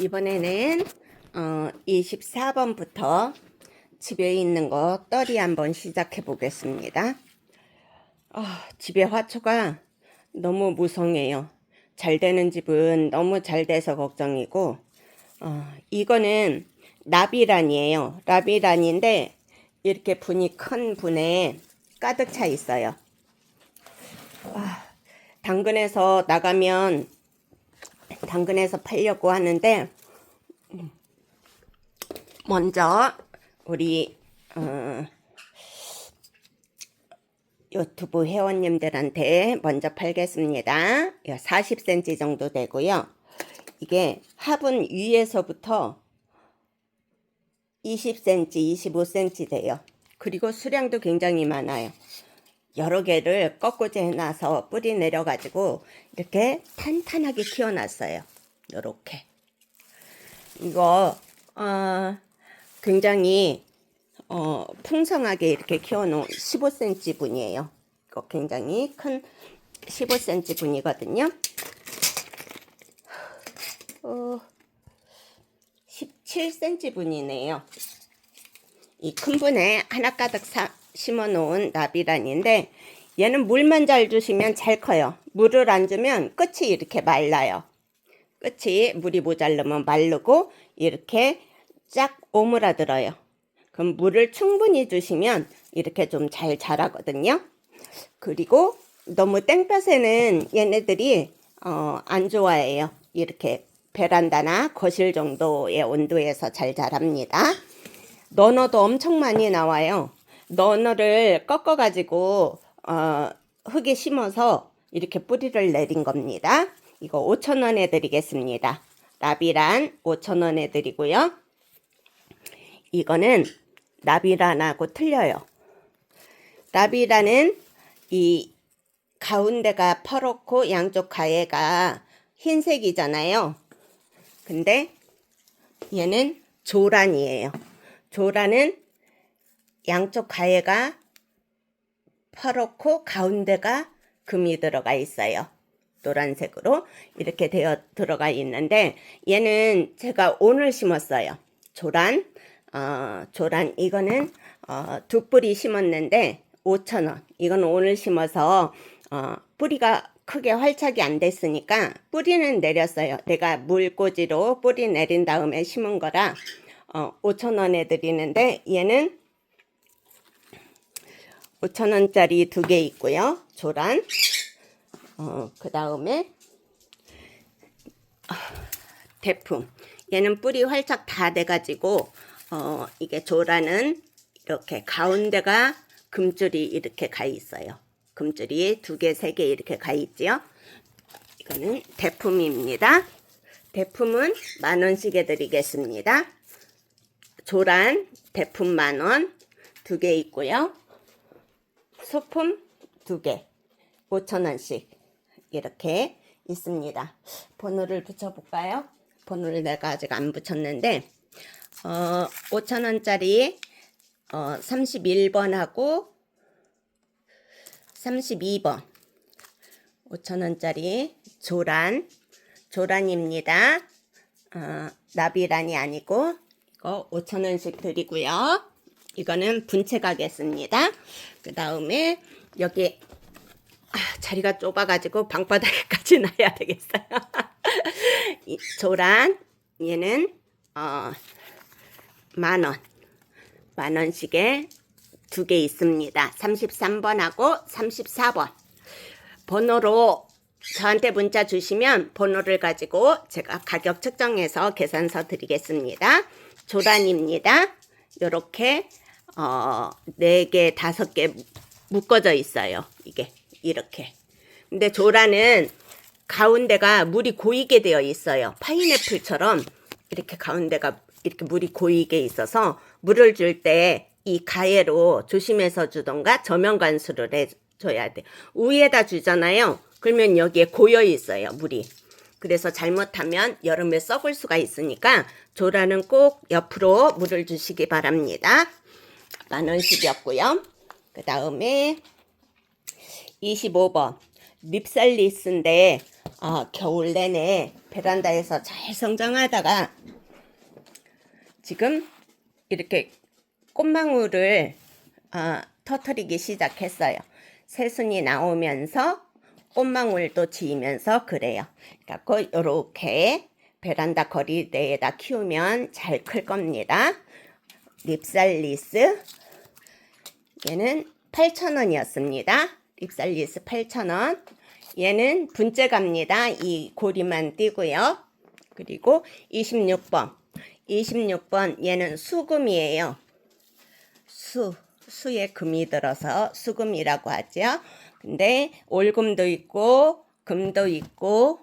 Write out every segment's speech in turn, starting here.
이번에는 24번부터 집에 있는 거 떨이 한번 시작해 보겠습니다. 집에 화초가 너무 무성해요. 잘 되는 집은 너무 잘 돼서 걱정이고, 이거는 라비란이에요. 라비란인데 이렇게 분이 큰 분에 가득 차 있어요. 당근에서 나가면 당근에서 팔려고 하는데, 먼저 우리 유튜브 회원님들한테 먼저 팔겠습니다. 40cm 정도 되고요. 이게 화분 위에서부터 20cm, 25cm 돼요. 그리고 수량도 굉장히 많아요. 여러 개를 꺾꽂이 해놔서 뿌리 내려가지고 이렇게 탄탄하게 키워놨어요. 요렇게. 이거 굉장히 풍성하게 이렇게 키워놓은 15cm 분이에요. 이거 굉장히 큰 15cm 분이거든요. 17cm 분이네요. 이 큰 분에 하나 가득 심어 놓은 라비란인데, 얘는 물만 잘 주시면 잘 커요. 물을 안 주면 끝이 이렇게 말라요. 끝이 물이 모자르면 마르고 이렇게 쫙 오므라들어요. 그럼 물을 충분히 주시면 이렇게 좀 잘 자라거든요. 그리고 너무 땡볕에는 얘네들이 안 좋아해요. 이렇게 베란다나 거실 정도의 온도에서 잘 자랍니다. 너너도 엄청 많이 나와요. 너너를 꺾어 가지고 흙에 심어서 이렇게 뿌리를 내린 겁니다. 이거 5,000원에 드리겠습니다. 라비란 5,000원에 드리고요. 이거는 라비란하고 틀려요. 라비란은 이 가운데가 퍼렇고 양쪽 가해가 흰색이잖아요. 근데 얘는 조란이에요. 조란은 양쪽 가해가 퍼렇고 가운데가 금이 들어가 있어요. 노란색으로 이렇게 되어 들어가 있는데, 얘는 제가 오늘 심었어요. 조란. 조란 이거는 두 뿌리 심었는데 5,000원. 이건 오늘 심어서 뿌리가 크게 활착이 안 됐으니까 뿌리는 내렸어요. 내가 물꽂이로 뿌리 내린 다음에 심은 거라 5,000원에 드리는데, 얘는 5,000원짜리 2개 있고요. 조란. 그 다음에 대품. 얘는 뿌리 활착 다 돼가지고 이게 조란은 이렇게 가운데가 금줄이 이렇게 가 있어요. 금줄이 2개, 3개 이렇게 가 있지요. 이거는 대품입니다. 대품은 10,000원씩에 드리겠습니다. 조란 대품 10,000원 2개 있고요. 소품 2개 5,000원씩 이렇게 있습니다. 번호를 붙여볼까요? 번호를 내가 아직 안 붙였는데 5,000원짜리 31번하고 32번 5,000원짜리 조란입니다. 라비란이 아니고 이거 5,000원씩 드리고요. 이거는 분채 가겠습니다. 그 다음에 여기 자리가 좁아가지고 방바닥에까지 놔야 되겠어요. 이 조란 얘는 10,000원 10,000원씩에 2개 있습니다. 33번하고 34번 번호로 저한테 문자 주시면 번호를 가지고 제가 가격 측정해서 계산서 드리겠습니다. 조란입니다. 요렇게 4개 5개 묶어져 있어요. 이게 이렇게. 근데 조란은 가운데가 물이 고이게 되어 있어요. 파인애플처럼 이렇게 가운데가 이렇게 물이 고이게 있어서 물을 줄 때 이 가해로 조심해서 주던가 저면 관수를 해줘야 돼. 위에다 주잖아요. 그러면 여기에 고여 있어요, 물이. 그래서 잘못하면 여름에 썩을 수가 있으니까 조란은 꼭 옆으로 물을 주시기 바랍니다. 10,000원씩이었고요. 그 다음에 25번 립살리스인데 겨울 내내 베란다에서 잘 성장하다가 지금 이렇게 꽃망울을 터뜨리기 시작했어요. 새순이 나오면서 꽃망울도 지으면서 그래요. 그래갖고 이렇게 베란다 거리대에다 키우면 잘 클 겁니다. 립살리스 얘는 8,000원이었습니다. 립살리스 8,000원. 얘는 분재갑니다. 이 고리만 띄고요. 그리고 26번. 26번 얘는 수금이에요. 수에 금이 들어서 수금이라고 하죠. 근데 올금도 있고 금도 있고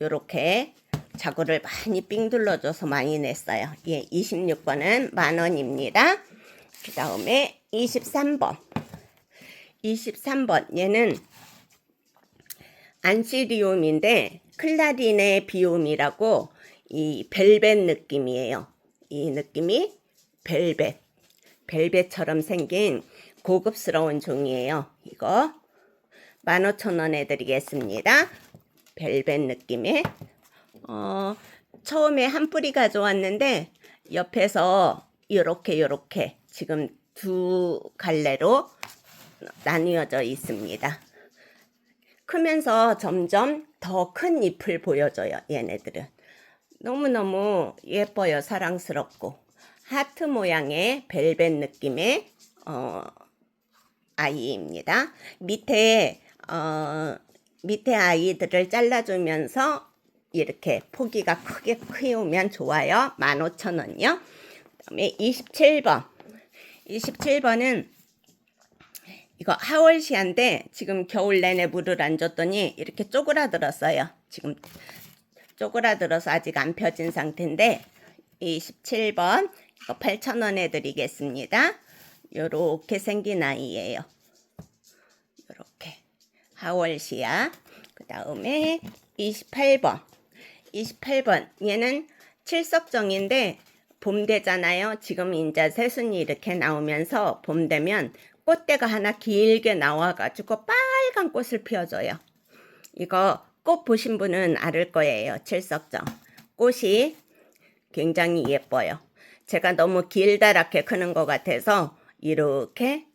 요렇게 자구를 많이 삥 둘러줘서 많이 냈어요. 예, 26번은 10,000원입니다. 그 다음에 23번. 23번 얘는 안시리움인데 클라리네 비움이라고 이 벨벳 느낌이에요. 이 느낌이 벨벳처럼 생긴 고급스러운 종이에요. 이거 15,000원에 드리겠습니다. 벨벳 느낌의 처음에 한 뿌리 가져왔는데 옆에서 요렇게 지금 두 갈래로 나뉘어져 있습니다. 크면서 점점 더 큰 잎을 보여줘요. 얘네들은 너무너무 예뻐요. 사랑스럽고 하트 모양의 벨벳 느낌의 아이입니다. 밑에 아이들을 잘라주면서 이렇게 포기가 크게 키우면 좋아요. 15,000원이요. 그 다음에 27번. 27번은 이거 하월시아인데 지금 겨울 내내 물을 안 줬더니 이렇게 쪼그라들었어요. 지금 쪼그라들어서 아직 안 펴진 상태인데 27번 이거 8,000원에 드리겠습니다. 요렇게 생긴 아이예요. 요렇게 하월시아. 그 다음에 28번. 28번 얘는 칠석정인데 봄 되잖아요. 지금 이제 새순이 이렇게 나오면서 봄 되면 꽃대가 하나 길게 나와가지고 빨간 꽃을 피워줘요. 이거 꽃 보신 분은 알을 거예요. 칠석정. 꽃이 굉장히 예뻐요. 제가 너무 길다랗게 크는 것 같아서 이렇게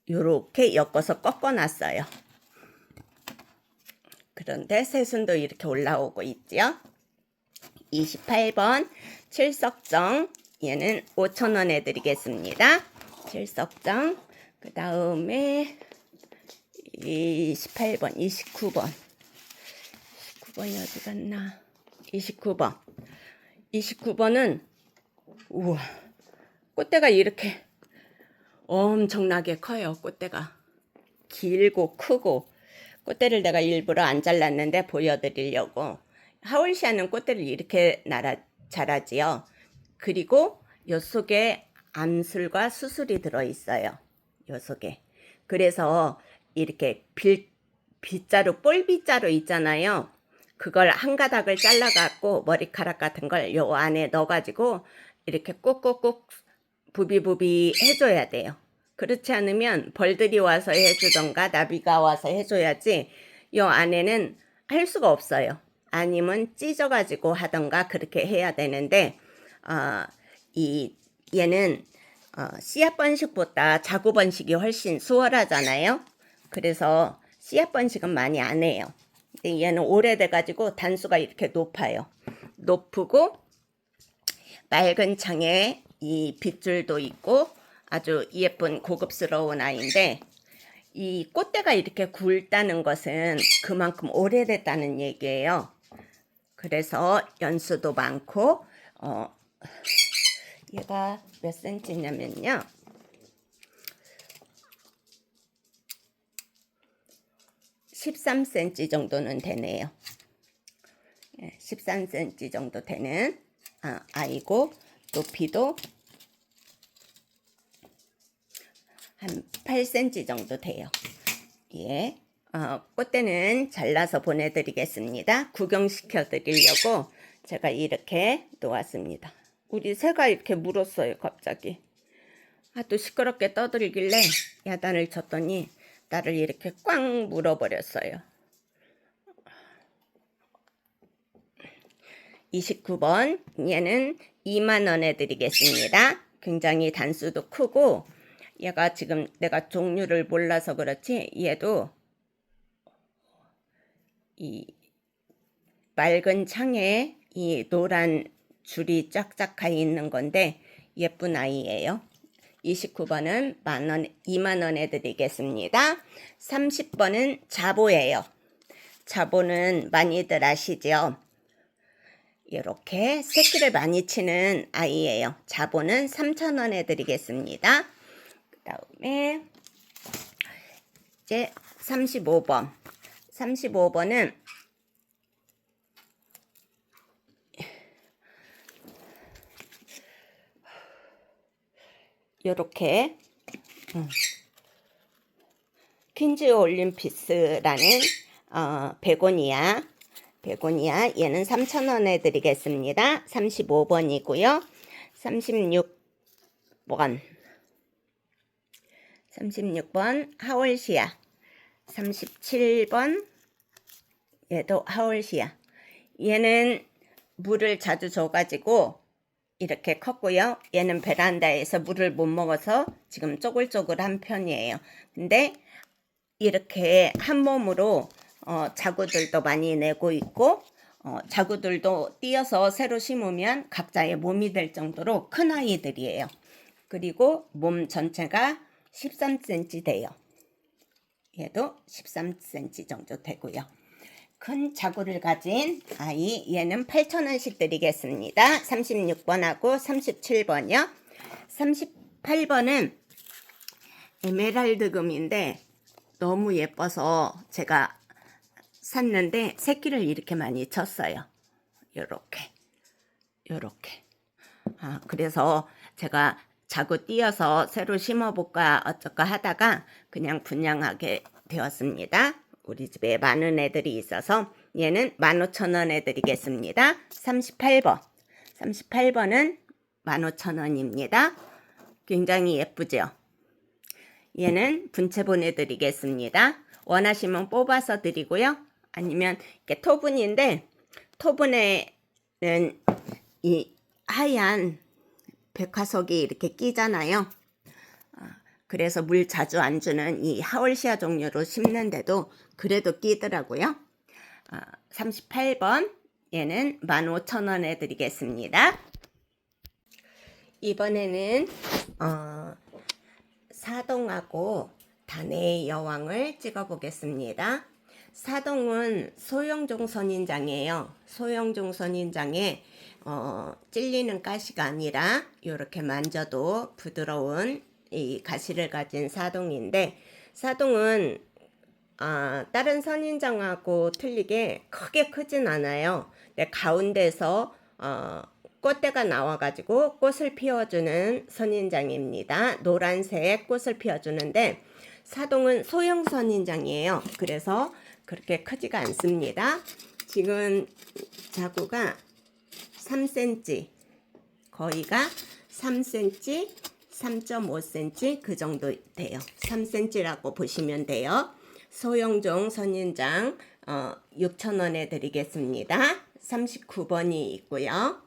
엮어서 꺾어놨어요. 그런데 새순도 이렇게 올라오고 있죠. 28번 칠석정 얘는 5,000원에 드리겠습니다. 칠석정. 그 다음에 28번 29번이 어디 갔나. 29번은 우와 꽃대가 이렇게 엄청나게 커요. 꽃대가 길고 크고 꽃대를 내가 일부러 안 잘랐는데 보여드리려고. 하월시아는 꽃대를 이렇게 자라지요. 그리고 요 속에 암술과 수술이 들어있어요. 요 속에. 그래서 이렇게 빗자루 볼빗자루 있잖아요. 그걸 한 가닥을 잘라갖고 머리카락 같은 걸 요 안에 넣어가지고 이렇게 꾹꾹꾹 부비부비 해줘야 돼요. 그렇지 않으면 벌들이 와서 해주던가 나비가 와서 해줘야지 요 안에는 할 수가 없어요. 아니면 찢어가지고 하던가 그렇게 해야 되는데 얘는 씨앗 번식보다 자구 번식이 훨씬 수월하잖아요. 그래서 씨앗 번식은 많이 안 해요. 근데 얘는 오래돼가지고 단수가 이렇게 높아요. 높고 맑은 창에 이 빗줄도 있고 아주 예쁜 고급스러운 아이인데 이 꽃대가 이렇게 굵다는 것은 그만큼 오래됐다는 얘기예요. 그래서 연수도 많고 얘가 몇 센치냐면요. 13cm 정도는 되네요. 13cm 정도 되는 아이고 높이도 한 8cm 정도 돼요. 예. 꽃대는 잘라서 보내드리겠습니다. 구경시켜 드리려고 제가 이렇게 놓았습니다. 우리 새가 이렇게 물었어요. 갑자기. 또 시끄럽게 떠들길래 야단을 쳤더니 나를 이렇게 꽝 물어버렸어요. 29번 얘는 2만 원에 드리겠습니다. 굉장히 단수도 크고 얘가 지금 내가 종류를 몰라서 그렇지 얘도 이 맑은 창에 이 노란 줄이 쫙쫙 가 있는 건데 예쁜 아이예요. 29번은 만원, 2만 원에 드리겠습니다. 30번은 자보예요. 자보는 많이들 아시죠? 이렇게 새끼를 많이 치는 아이예요. 자보는 3,000원에 드리겠습니다. 그 다음에 이제 35번. 35번은 이렇게 퀸즈 올림피스라는 베고니아 얘는 3,000원에 드리겠습니다. 35번이고요. 36번 하월시아, 37번 얘도 하월시아. 얘는 물을 자주 줘가지고 이렇게 컸고요. 얘는 베란다에서 물을 못 먹어서 지금 쪼글쪼글한 편이에요. 근데 이렇게 한 몸으로 자구들도 많이 내고 있고 자구들도 띄어서 새로 심으면 각자의 몸이 될 정도로 큰 아이들이에요. 그리고 몸 전체가 13cm 돼요. 얘도 13cm 정도 되고요. 큰 자구를 가진 아이 얘는 8,000원씩 드리겠습니다. 36번하고 37번이요. 38번은 에메랄드금인데 너무 예뻐서 제가 샀는데 새끼를 이렇게 많이 쳤어요. 요렇게 그래서 제가 자구 띄어서 새로 심어볼까 어쩔까 하다가 그냥 분양하게 되었습니다. 우리 집에 많은 애들이 있어서 얘는 15,000원에 드리겠습니다. 38번은 15,000원입니다. 굉장히 예쁘죠? 얘는 분체 보내드리겠습니다. 원하시면 뽑아서 드리고요. 아니면 이렇게 토분인데 토분에는 이 하얀 백화석이 이렇게 끼잖아요. 그래서 물 자주 안 주는 이 하월시아 종류로 심는데도 그래도 끼더라고요. 38번 얘는 15,000원에 드리겠습니다. 이번에는 사동하고 단해의 여왕을 찍어 보겠습니다. 사동은 소형종 선인장이에요. 소형종 선인장에 찔리는 가시가 아니라 이렇게 만져도 부드러운 이 가시를 가진 사동인데 사동은 다른 선인장하고 틀리게 크게 크진 않아요. 근데 가운데서 꽃대가 나와가지고 꽃을 피워주는 선인장입니다. 노란색 꽃을 피워주는데 사동은 소형 선인장이에요. 그래서 그렇게 크지가 않습니다. 지금 자구가 3cm, 거의가 3cm, 3.5cm 그 정도 돼요. 3cm라고 보시면 돼요. 소형종 선인장 6,000원에 드리겠습니다. 39번이 있고요.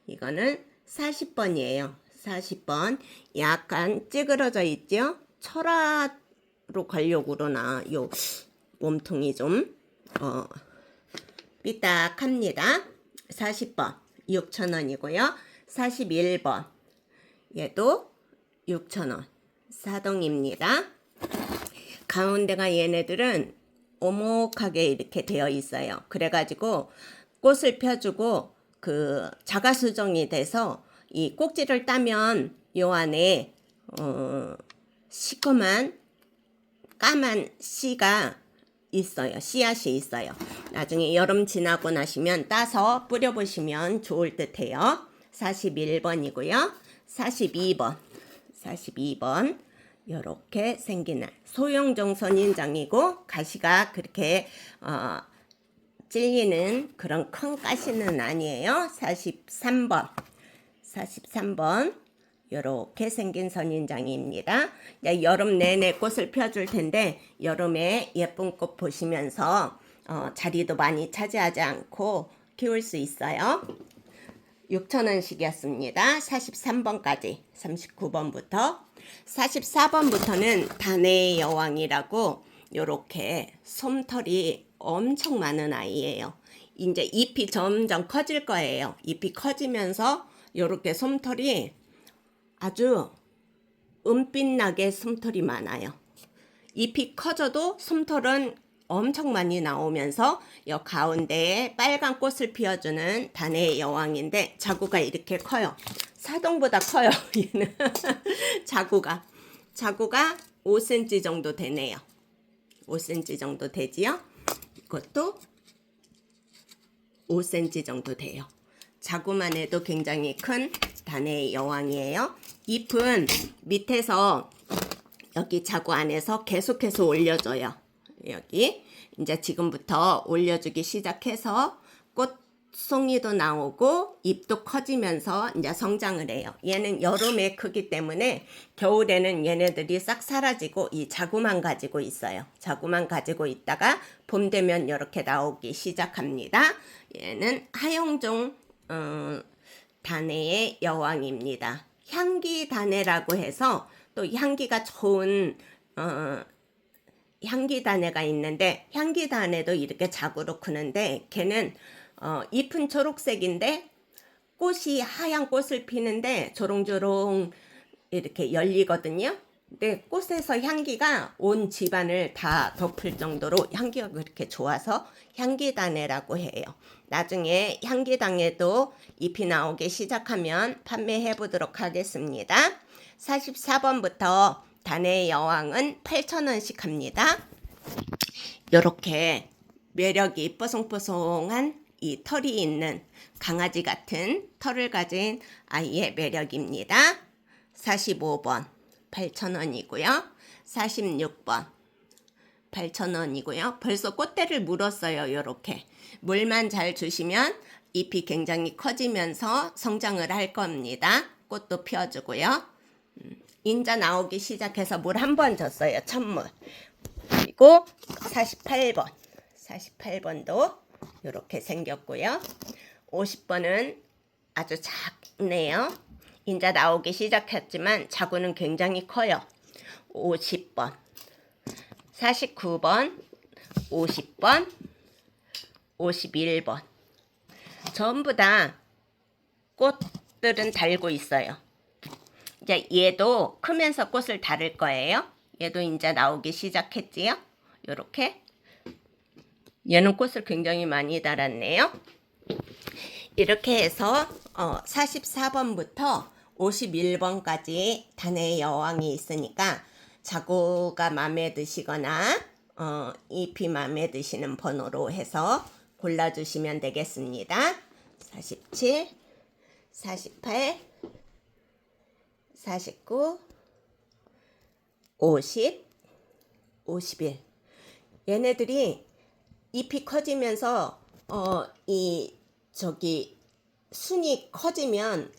이거는 40번이에요. 40번 약간 찌그러져 있죠? 철화로 가려고 그러나 요 몸통이 좀 삐딱합니다. 40번 6,000원이고요. 41번 얘도 6,000원 사동입니다. 가운데가 얘네들은 오목하게 이렇게 되어 있어요. 그래가지고 꽃을 펴주고 그 자가수정이 돼서 이 꼭지를 따면 요 안에 시커먼 까만 씨가 있어요. 씨앗이 있어요. 나중에 여름 지나고 나시면 따서 뿌려보시면 좋을 듯해요. 41번이고요. 42번 이렇게 생긴 소형종 선인장이고 가시가 그렇게 찔리는 그런 큰 가시는 아니에요. 43번 이렇게 생긴 선인장입니다. 여름 내내 꽃을 펴줄 텐데 여름에 예쁜 꽃 보시면서 자리도 많이 차지하지 않고 키울 수 있어요. 6,000원씩이었습니다. 43번까지 39번부터 44번부터는 단의 여왕이라고 요렇게 솜털이 엄청 많은 아이예요. 이제 잎이 점점 커질 거예요. 잎이 커지면서 요렇게 솜털이 아주 은빛나게 솜털이 많아요. 잎이 커져도 솜털은 엄청 많이 나오면서 여 가운데에 빨간 꽃을 피워주는 단의 여왕인데 자구가 이렇게 커요. 사동보다 커요. 얘는 자구가 5cm 정도 되네요. 5cm 정도 되지요. 이것도 5cm 정도 돼요. 자구만 해도 굉장히 큰 단의 여왕이에요. 잎은 밑에서 여기 자구 안에서 계속해서 올려줘요. 여기 이제 지금부터 올려주기 시작해서 꽃송이도 나오고 잎도 커지면서 이제 성장을 해요. 얘는 여름에 크기 때문에 겨울에는 얘네들이 싹 사라지고 이 자구만 가지고 있어요. 자구만 가지고 있다가 봄 되면 이렇게 나오기 시작합니다. 얘는 하용종 다네의 여왕입니다. 향기 다네라고 해서 또 향기가 좋은 향기 다네가 있는데 향기 다네도 이렇게 자구로 크는데 걔는 잎은 초록색인데 꽃이 하얀 꽃을 피는데 조롱조롱 이렇게 열리거든요. 근데 꽃에서 향기가 온 집안을 다 덮을 정도로 향기가 그렇게 좋아서 향기다네라고 해요. 나중에 향기당에도 잎이 나오기 시작하면 판매해 보도록 하겠습니다. 44번부터 단의 여왕은 8,000원씩 합니다. 이렇게 매력이 뽀송뽀송한 이 털이 있는 강아지 같은 털을 가진 아이의 매력입니다. 45번 8,000원이고요. 46번 8,000원이고요. 벌써 꽃대를 물었어요. 이렇게 물만 잘 주시면 잎이 굉장히 커지면서 성장을 할 겁니다. 꽃도 피워주고요. 인자 나오기 시작해서 물 한 번 줬어요. 첫물. 그리고 48번도 이렇게 생겼고요. 50번은 아주 작네요. 인자 나오기 시작했지만 자구는 굉장히 커요. 50번, 49번, 50번, 51번 전부 다 꽃들은 달고 있어요. 이제 얘도 크면서 꽃을 달을 거예요. 얘도 이제 나오기 시작했지요. 요렇게 얘는 꽃을 굉장히 많이 달았네요. 이렇게 해서 44번부터 51번까지 단의 여왕이 있으니까 자구가 마음에 드시거나 잎이 마음에 드시는 번호로 해서 골라주시면 되겠습니다. 47, 48, 49, 50, 51 얘네들이 잎이 커지면서 순이 커지면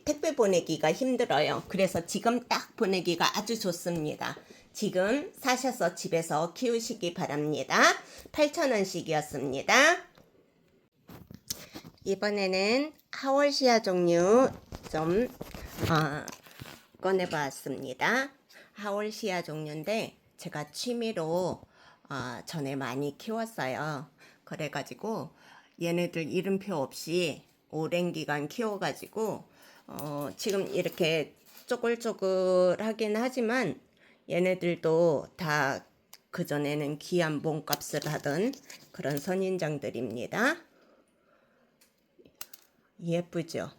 택배 보내기가 힘들어요. 그래서 지금 딱 보내기가 아주 좋습니다. 지금 사셔서 집에서 키우시기 바랍니다. 8,000원씩이었습니다. 이번에는 하월시아 종류 좀 꺼내봤습니다. 하월시아 종류인데 제가 취미로 전에 많이 키웠어요. 그래가지고 얘네들 이름표 없이 오랜 기간 키워가지고 지금 이렇게 쪼글쪼글하긴 하지만 얘네들도 다 그전에는 귀한 몸값을 하던 그런 선인장들입니다. 예쁘죠?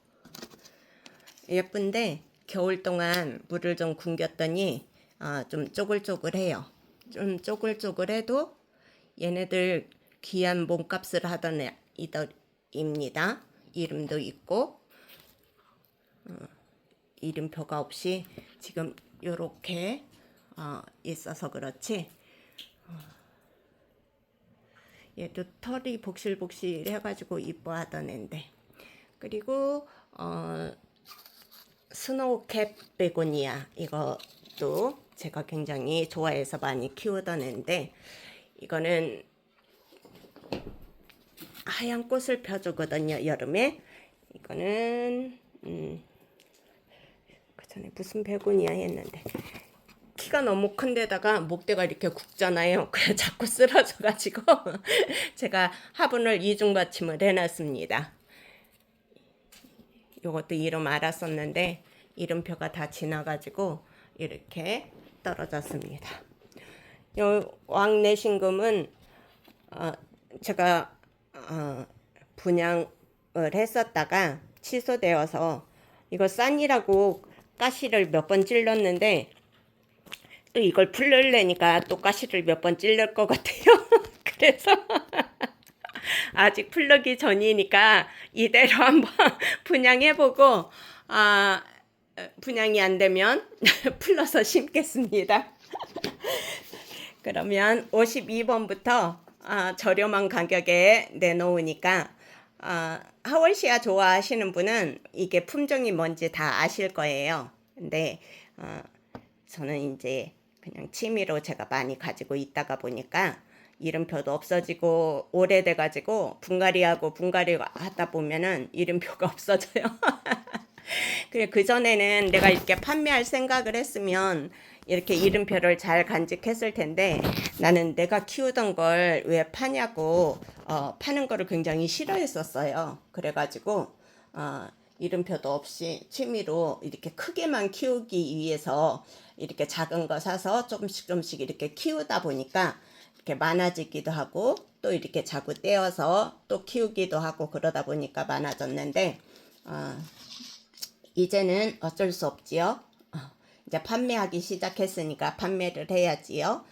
예쁜데 겨울 동안 물을 좀 굶겼더니 좀 쪼글쪼글해요. 좀 쪼글쪼글해도 얘네들 귀한 몸값을 하던 이들입니다. 이름도 있고 이름표가 없이 지금 요렇게 있어서 그렇지 얘도 털이 복실복실 해가지고 이뻐하던 앤데 그리고 스노우캡 베고니아 이것도 제가 굉장히 좋아해서 많이 키우던 앤데 이거는 하얀 꽃을 펴주거든요, 여름에. 이거는 그 전에 무슨 베고니아 했는데 키가 너무 큰 데다가 목대가 이렇게 굵잖아요. 그래 자꾸 쓰러져 가지고 제가 화분을 이중받침을 해놨습니다. 요것도 이름 알았었는데 이름표가 다 지나가지고 이렇게 떨어졌습니다. 요 왕내신금은 제가 분양을 했었다가 취소되어서 이거 싼이라고 가시를 몇 번 찔렀는데 또 이걸 풀려내니까 또 가시를 몇 번 찔릴 것 같아요. 그래서 아직 풀르기 전이니까 이대로 한번 분양해보고 분양이 안 되면 풀러서 심겠습니다. 그러면 52번부터 저렴한 가격에 내놓으니까 하월시아 좋아하시는 분은 이게 품종이 뭔지 다 아실 거예요. 근데 저는 이제 그냥 취미로 제가 많이 가지고 있다가 보니까 이름표도 없어지고 오래돼 가지고 분갈이 하다 보면은 이름표가 없어져요. 그 전에는 내가 이렇게 판매할 생각을 했으면 이렇게 이름표를 잘 간직했을 텐데 나는 내가 키우던 걸 왜 파냐고 파는 거를 굉장히 싫어했었어요. 그래가지고 이름표도 없이 취미로 이렇게 크게만 키우기 위해서 이렇게 작은 거 사서 조금씩 이렇게 키우다 보니까 이렇게 많아지기도 하고 또 이렇게 자꾸 떼어서 또 키우기도 하고 그러다 보니까 많아졌는데 이제는 어쩔 수 없지요. 이제 판매하기 시작했으니까 판매를 해야지요.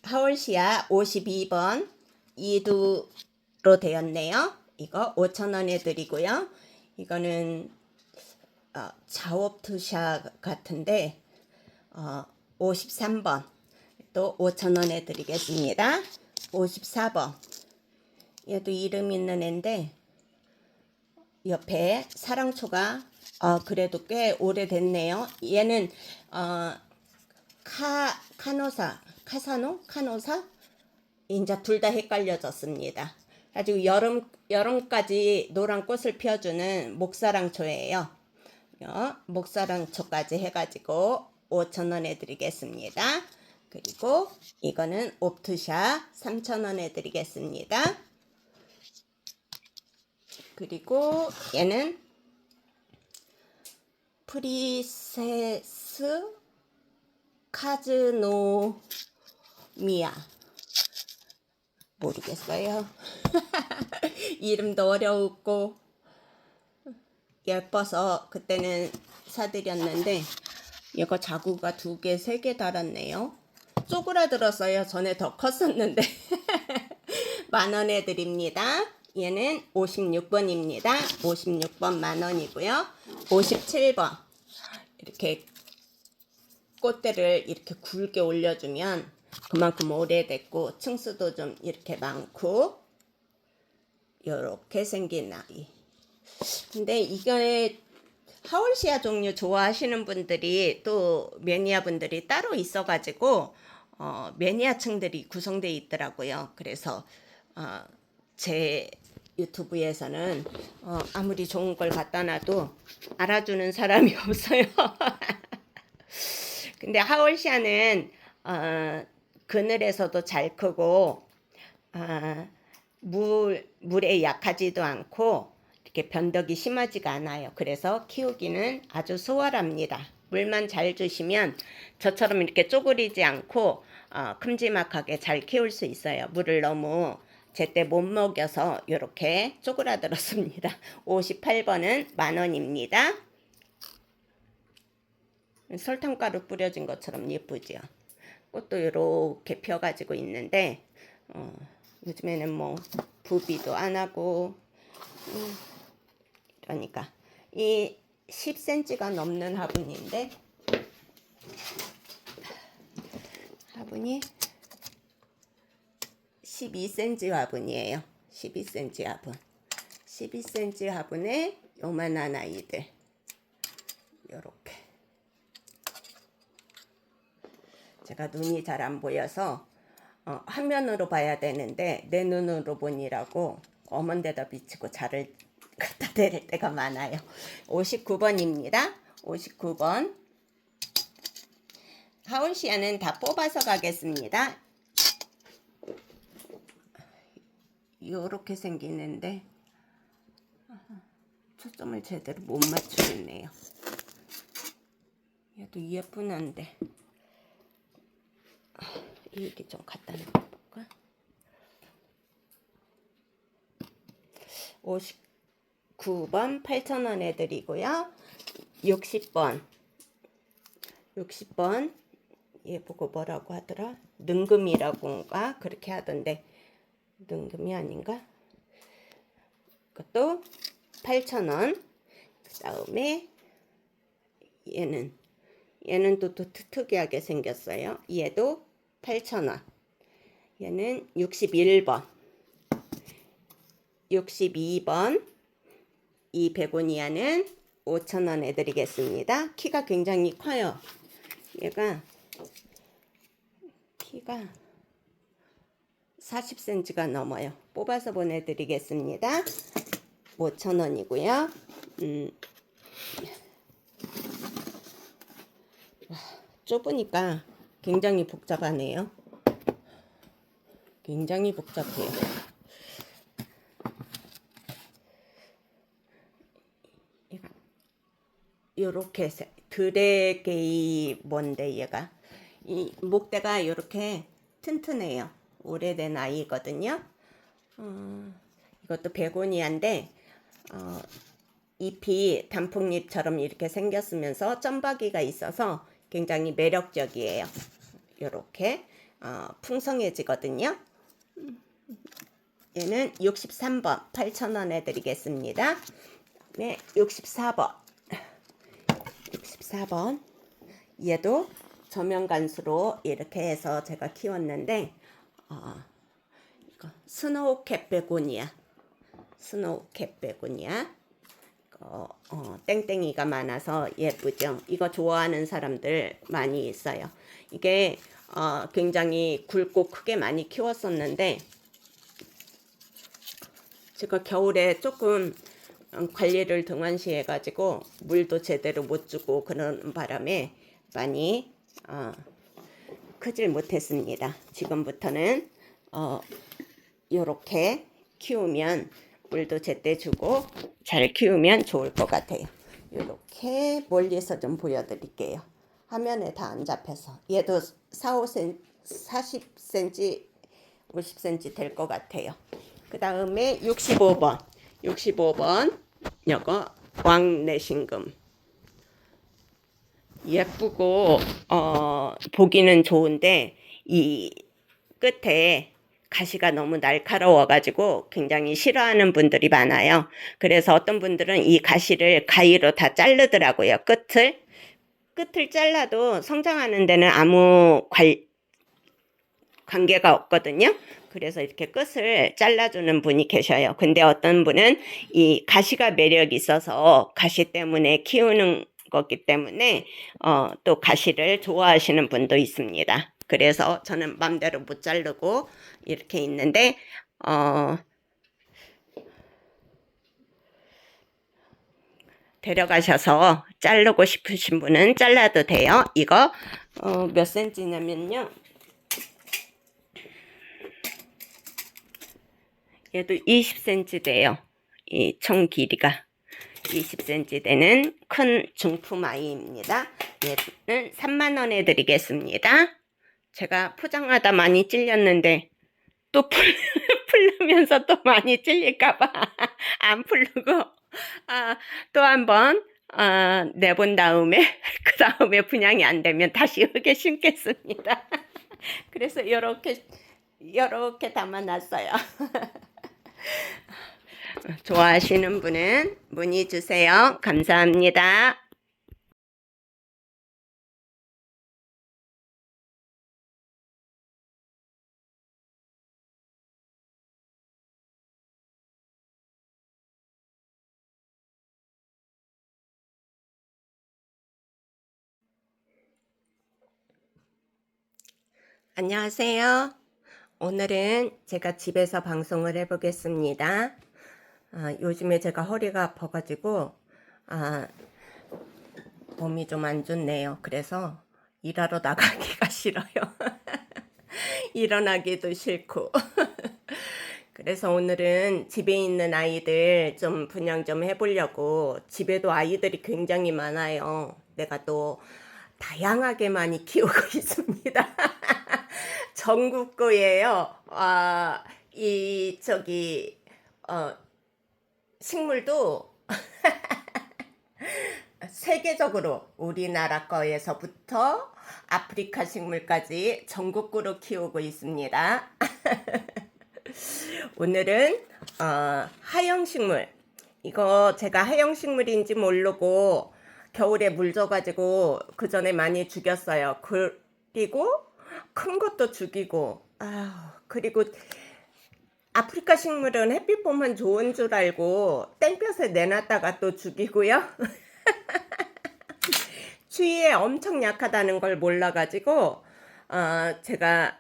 하월시아 52번 이두로 되었네요. 이거 5,000원에 드리고요. 이거는 자옵투샤 같은데 53번 또 5,000원에 드리겠습니다. 54번 얘도 이름 있는 애인데 옆에 사랑초가 그래도 꽤 오래됐네요. 얘는 카노사 이제 둘 다 헷갈려졌습니다. 아주 여름까지 노란 꽃을 피워주는 목사랑초예요. 목사랑초까지 해가지고 5,000원에 드리겠습니다. 그리고 이거는 옵투샤 3,000원에 드리겠습니다. 그리고 얘는 프리세스 카즈노미아 모르겠어요. 이름도 어려웠고 예뻐서 그때는 사드렸는데 얘가 자구가 2개, 3개 달았네요. 쪼그라들었어요. 전에 더 컸었는데 10,000원에 드립니다. 얘는 56번입니다. 56번 10,000원이고요. 57번 이렇게 꽃대를 이렇게 굵게 올려주면 그만큼 오래됐고 층수도 좀 이렇게 많고 이렇게 생긴 아이. 근데 이게 하월시아 종류 좋아하시는 분들이 또 매니아 분들이 따로 있어가지고 매니아층들이 구성되어 있더라고요. 그래서 제 유튜브에서는 아무리 좋은 걸 갖다 놔도 알아주는 사람이 없어요. 근데 하월시아는 그늘에서도 잘 크고 물에 약하지도 않고 이렇게 변덕이 심하지가 않아요. 그래서 키우기는 아주 수월합니다. 물만 잘 주시면 저처럼 이렇게 쪼그리지 않고 큼지막하게 잘 키울 수 있어요. 물을 너무 제때 못 먹여서 이렇게 쪼그라들었습니다. 58번은 10,000원입니다. 설탕가루 뿌려진 것처럼 예쁘죠. 꽃도 이렇게 펴가지고 있는데 요즘에는 뭐 부비도 안 하고 그러니까 이 10cm가 넘는 화분인데 화분이 12cm 화분이에요. 12cm 화분. 12cm 화분에 요만한 아이들 요렇게 제가 눈이 잘 안 보여서 화면으로 봐야 되는데 내 눈으로 보니라고 엄한 데다 비치고 자를 갖다 대릴 때가 많아요. 59번입니다. 59번. 하운시아는 다 뽑아서 가겠습니다. 요렇게 생기는데 초점을 제대로 못 맞추겠네요. 얘도 예쁜한데 이렇게 좀 갖다 놔볼까? 59번 8,000원에 드리고요. 60번 얘 보고 뭐라고 하더라? 능금이라고인가? 그렇게 하던데 능금이 아닌가? 그것도 8,000원. 그 다음에 얘는 또 특이하게 생겼어요. 얘도 8,000원. 얘는 61번 62번 이 베고니아는 5,000원에 드리겠습니다. 키가 굉장히 커요. 얘가 키가 40cm가 넘어요. 뽑아서 보내드리겠습니다. 5,000원이고요. 좁으니까 굉장히 복잡하네요. 굉장히 복잡해요. 요렇게 드레게이 뭔데 얘가 이 목대가 요렇게 튼튼해요. 오래된 아이거든요. 이것도 베고니아인데 잎이 단풍잎처럼 이렇게 생겼으면서 점박이가 있어서 굉장히 매력적이에요. 요렇게 풍성해지거든요. 얘는 63번 8,000원에 드리겠습니다. 네, 64번 얘도 저면간수로 이렇게 해서 제가 키웠는데 이거 스노우캡 베고니아 땡땡이가 많아서 예쁘죠. 이거 좋아하는 사람들 많이 있어요. 이게 굉장히 굵고 크게 많이 키웠었는데 제가 겨울에 조금 관리를 등한시해 가지고 물도 제대로 못 주고 그런 바람에 많이 크질 못했습니다. 지금부터는 요렇게 키우면 물도 제때 주고 잘 키우면 좋을 것 같아요. 요렇게 멀리서 좀 보여드릴게요. 화면에 다 안 잡혀서. 얘도 40cm 50cm 될 것 같아요. 그 다음에 65번 요거 왕래신금 예쁘고 보기는 좋은데 이 끝에 가시가 너무 날카로워 가지고 굉장히 싫어하는 분들이 많아요. 그래서 어떤 분들은 이 가시를 가위로 다 자르더라고요. 끝을 잘라도 성장하는 데는 아무 관계가 없거든요. 그래서 이렇게 끝을 잘라주는 분이 계셔요. 근데 어떤 분은 이 가시가 매력이 있어서 가시 때문에 키우는 거기 때문에 또 가시를 좋아하시는 분도 있습니다. 그래서 저는 맘대로 못 자르고 이렇게 있는데 데려가셔서 자르고 싶으신 분은 잘라도 돼요. 이거 몇 센치냐면요. 얘도 20cm 돼요. 이 총 길이가 20cm 되는 큰 중품 아이입니다. 얘는 3만원에 드리겠습니다. 제가 포장하다 많이 찔렸는데 또 풀르면서 또 많이 찔릴까봐 안 풀르고 또 한번 내본 다음에 그 다음에 분양이 안 되면 다시 흙에 심겠습니다. 그래서 이렇게 담아놨어요. 좋아하시는 분은 문의 주세요. 감사합니다. 안녕하세요. 오늘은 제가 집에서 방송을 해보겠습니다. 요즘에 제가 허리가 아파가지고 몸이 좀 안 좋네요. 그래서 일하러 나가기가 싫어요. 일어나기도 싫고. 그래서 오늘은 집에 있는 아이들 좀 분양 좀 해보려고. 집에도 아이들이 굉장히 많아요. 내가 또 다양하게 많이 키우고 있습니다. 전국구예요. 식물도 세계적으로 우리나라 거에서부터 아프리카 식물까지 전국구로 키우고 있습니다. 오늘은 하영식물, 이거 제가 하영식물인지 모르고 겨울에 물 줘가지고 그 전에 많이 죽였어요. 그리고 큰 것도 죽이고, 그리고 아프리카 식물은 햇빛 보면 좋은 줄 알고 땡볕에 내놨다가 또 죽이고요. 추위에 엄청 약하다는 걸 몰라가지고 제가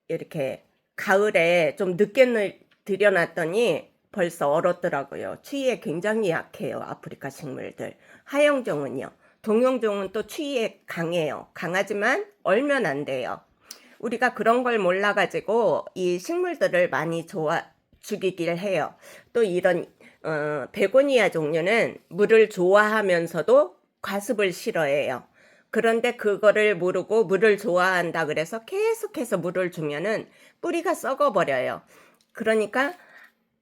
이렇게 가을에 좀 늦게 들여놨더니 벌써 얼었더라고요. 추위에 굉장히 약해요. 아프리카 식물들. 하영종은요. 동영종은 또 추위에 강해요. 강하지만 얼면 안 돼요. 우리가 그런 걸 몰라가지고 이 식물들을 많이 죽이길 해요. 또 이런 베고니아 종류는 물을 좋아하면서도 과습을 싫어해요. 그런데 그거를 모르고 물을 좋아한다 그래서 계속해서 물을 주면은 뿌리가 썩어버려요. 그러니까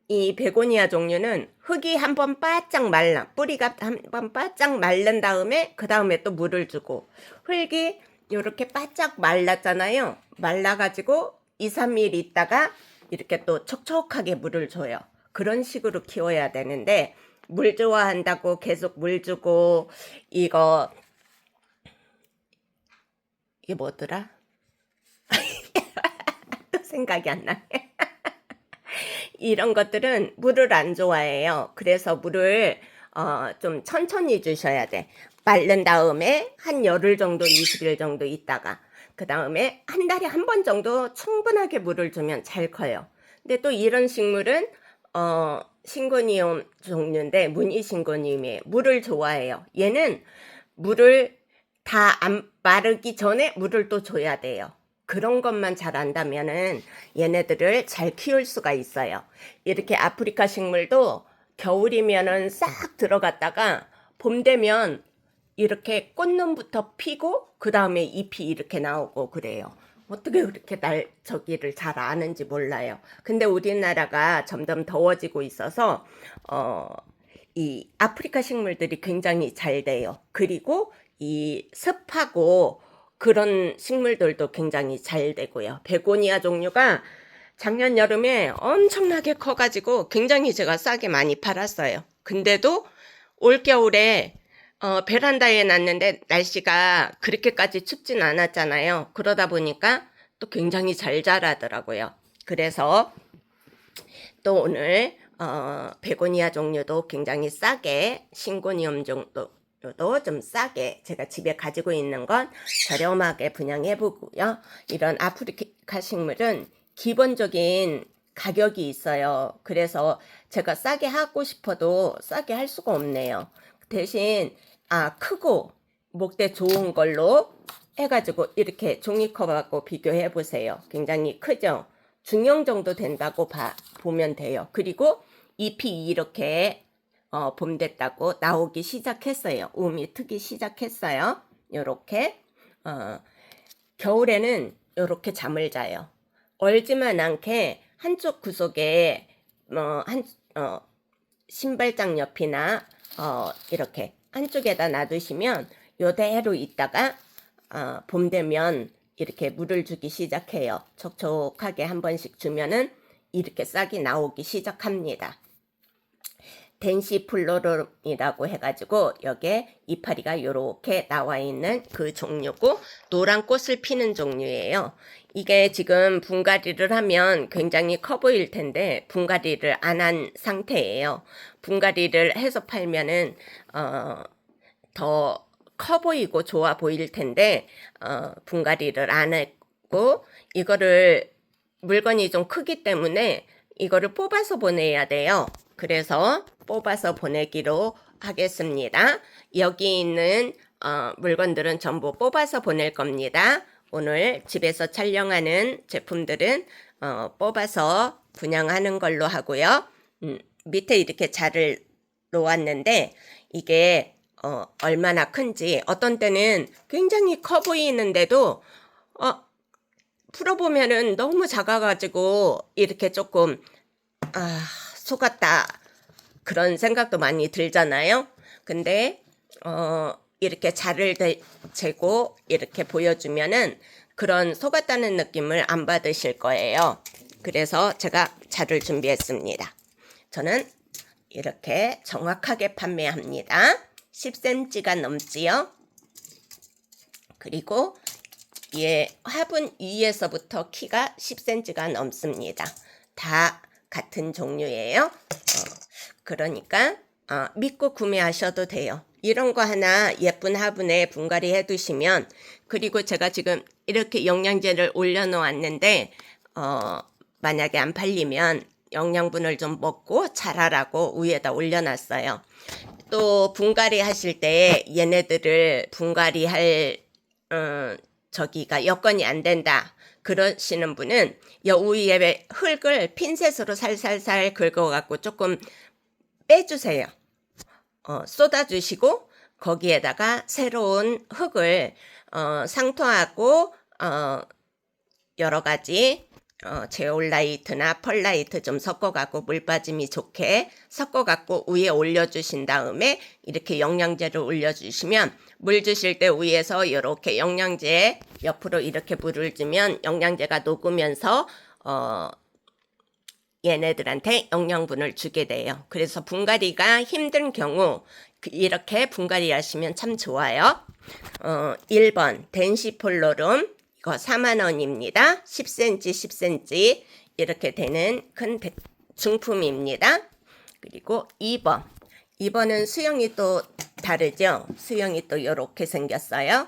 이 베고니아 종류는 흙이 한번 바짝 뿌리가 한번 바짝 마른 다음에 그 다음에 또 물을 주고, 흙이 이렇게 바짝 말랐잖아요. 말라가지고 2, 3일 있다가 이렇게 또 촉촉하게 물을 줘요. 그런 식으로 키워야 되는데, 물 좋아한다고 계속 물 주고, 이게 뭐더라? 또 생각이 안 나네. 이런 것들은 물을 안 좋아해요. 그래서 물을 좀 천천히 주셔야 돼. 마른 다음에 한 열흘 정도, 20일 정도 있다가 그 다음에 한 달에 한 번 정도 충분하게 물을 주면 잘 커요. 근데 또 이런 식물은 신고니움 종류인데 무늬신고니움이에요. 물을 좋아해요. 얘는 물을 다 안 마르기 전에 물을 또 줘야 돼요. 그런 것만 잘 안다면은 얘네들을 잘 키울 수가 있어요. 이렇게 아프리카 식물도 겨울이면은 싹 들어갔다가 봄 되면 이렇게 꽃눈부터 피고 그 다음에 잎이 이렇게 나오고 그래요. 어떻게 그렇게 저기를 잘 아는지 몰라요. 근데 우리나라가 점점 더워지고 있어서 이 아프리카 식물들이 굉장히 잘 돼요. 그리고 이 습하고 그런 식물들도 굉장히 잘 되고요. 베고니아 종류가 작년 여름에 엄청나게 커가지고 굉장히 제가 싸게 많이 팔았어요. 근데도 올겨울에 베란다에 놨는데 날씨가 그렇게까지 춥진 않았잖아요. 그러다 보니까 또 굉장히 잘 자라더라고요. 그래서 또 오늘 베고니아 종류도 굉장히 싸게, 신고니움 종류도 좀 싸게 제가 집에 가지고 있는 건 저렴하게 분양해 보고요. 이런 아프리카 식물은 기본적인 가격이 있어요. 그래서 제가 싸게 하고 싶어도 싸게 할 수가 없네요. 대신 크고 목대 좋은 걸로 해가지고 이렇게 종이컵하고 비교해 보세요. 굉장히 크죠? 중형 정도 된다고 보면 돼요. 그리고 잎이 이렇게 봄 됐다고 나오기 시작했어요. 움이 트기 시작했어요. 요렇게 겨울에는 요렇게 잠을 자요. 얼지만 않게 한쪽 구석에 신발장 옆이나 이렇게 한쪽에다 놔두시면 요대로 있다가 봄 되면 이렇게 물을 주기 시작해요. 촉촉하게 한 번씩 주면은 이렇게 싹이 나오기 시작합니다. 덴시플로름이라고 해가지고 여기에 이파리가 이렇게 나와 있는 그 종류고, 노란 꽃을 피는 종류예요. 이게 지금 분갈이를 하면 굉장히 커 보일 텐데 분갈이를 안 한 상태예요. 분갈이를 해서 팔면은 더 커 보이고 좋아 보일 텐데 분갈이를 안 있고, 이거를 물건이 좀 크기 때문에 이거를 뽑아서 보내야 돼요. 그래서 뽑아서 보내기로 하겠습니다. 여기 있는 물건들은 전부 뽑아서 보낼 겁니다. 오늘 집에서 촬영하는 제품들은 뽑아서 분양하는 걸로 하고요. 밑에 이렇게 자를 놓았는데 이게 얼마나 큰지, 어떤 때는 굉장히 커 보이는데도 풀어보면은 너무 작아가지고 이렇게 조금 속았다 그런 생각도 많이 들잖아요. 근데 이렇게 자를 재고 이렇게 보여주면은 그런 속았다는 느낌을 안 받으실 거예요. 그래서 제가 자를 준비했습니다. 저는 이렇게 정확하게 판매합니다. 10cm가 넘지요. 그리고 화분 위에서부터 키가 10cm가 넘습니다. 다 같은 종류예요. 그러니까 믿고 구매하셔도 돼요. 이런 거 하나 예쁜 화분에 분갈이 해 두시면, 그리고 제가 지금 이렇게 영양제를 올려 놓았는데 만약에 안 팔리면 영양분을 좀 먹고 자라라고 위에다 올려놨어요. 또 분갈이 하실 때 얘네들을 분갈이 할 저기가 여건이 안 된다 그러시는 분은 여 위에 흙을 핀셋으로 살살살 긁어갖고 조금 빼주세요. 쏟아주시고 거기에다가 새로운 흙을 상토하고 여러 가지 제올라이트나 펄라이트 좀 섞어갖고 물 빠짐이 좋게 섞어갖고 위에 올려주신 다음에 이렇게 영양제를 올려주시면, 물 주실 때 위에서 이렇게 영양제 옆으로 이렇게 물을 주면 영양제가 녹으면서 얘네들한테 영양분을 주게 돼요. 그래서 분갈이가 힘든 경우 이렇게 분갈이 하시면 참 좋아요. 1번 덴시폴로름, 이거 4만원입니다. 10cm 10cm 이렇게 되는 큰 중품입니다. 그리고 2번은 수영이 또 다르죠. 수영이 또 이렇게 생겼어요.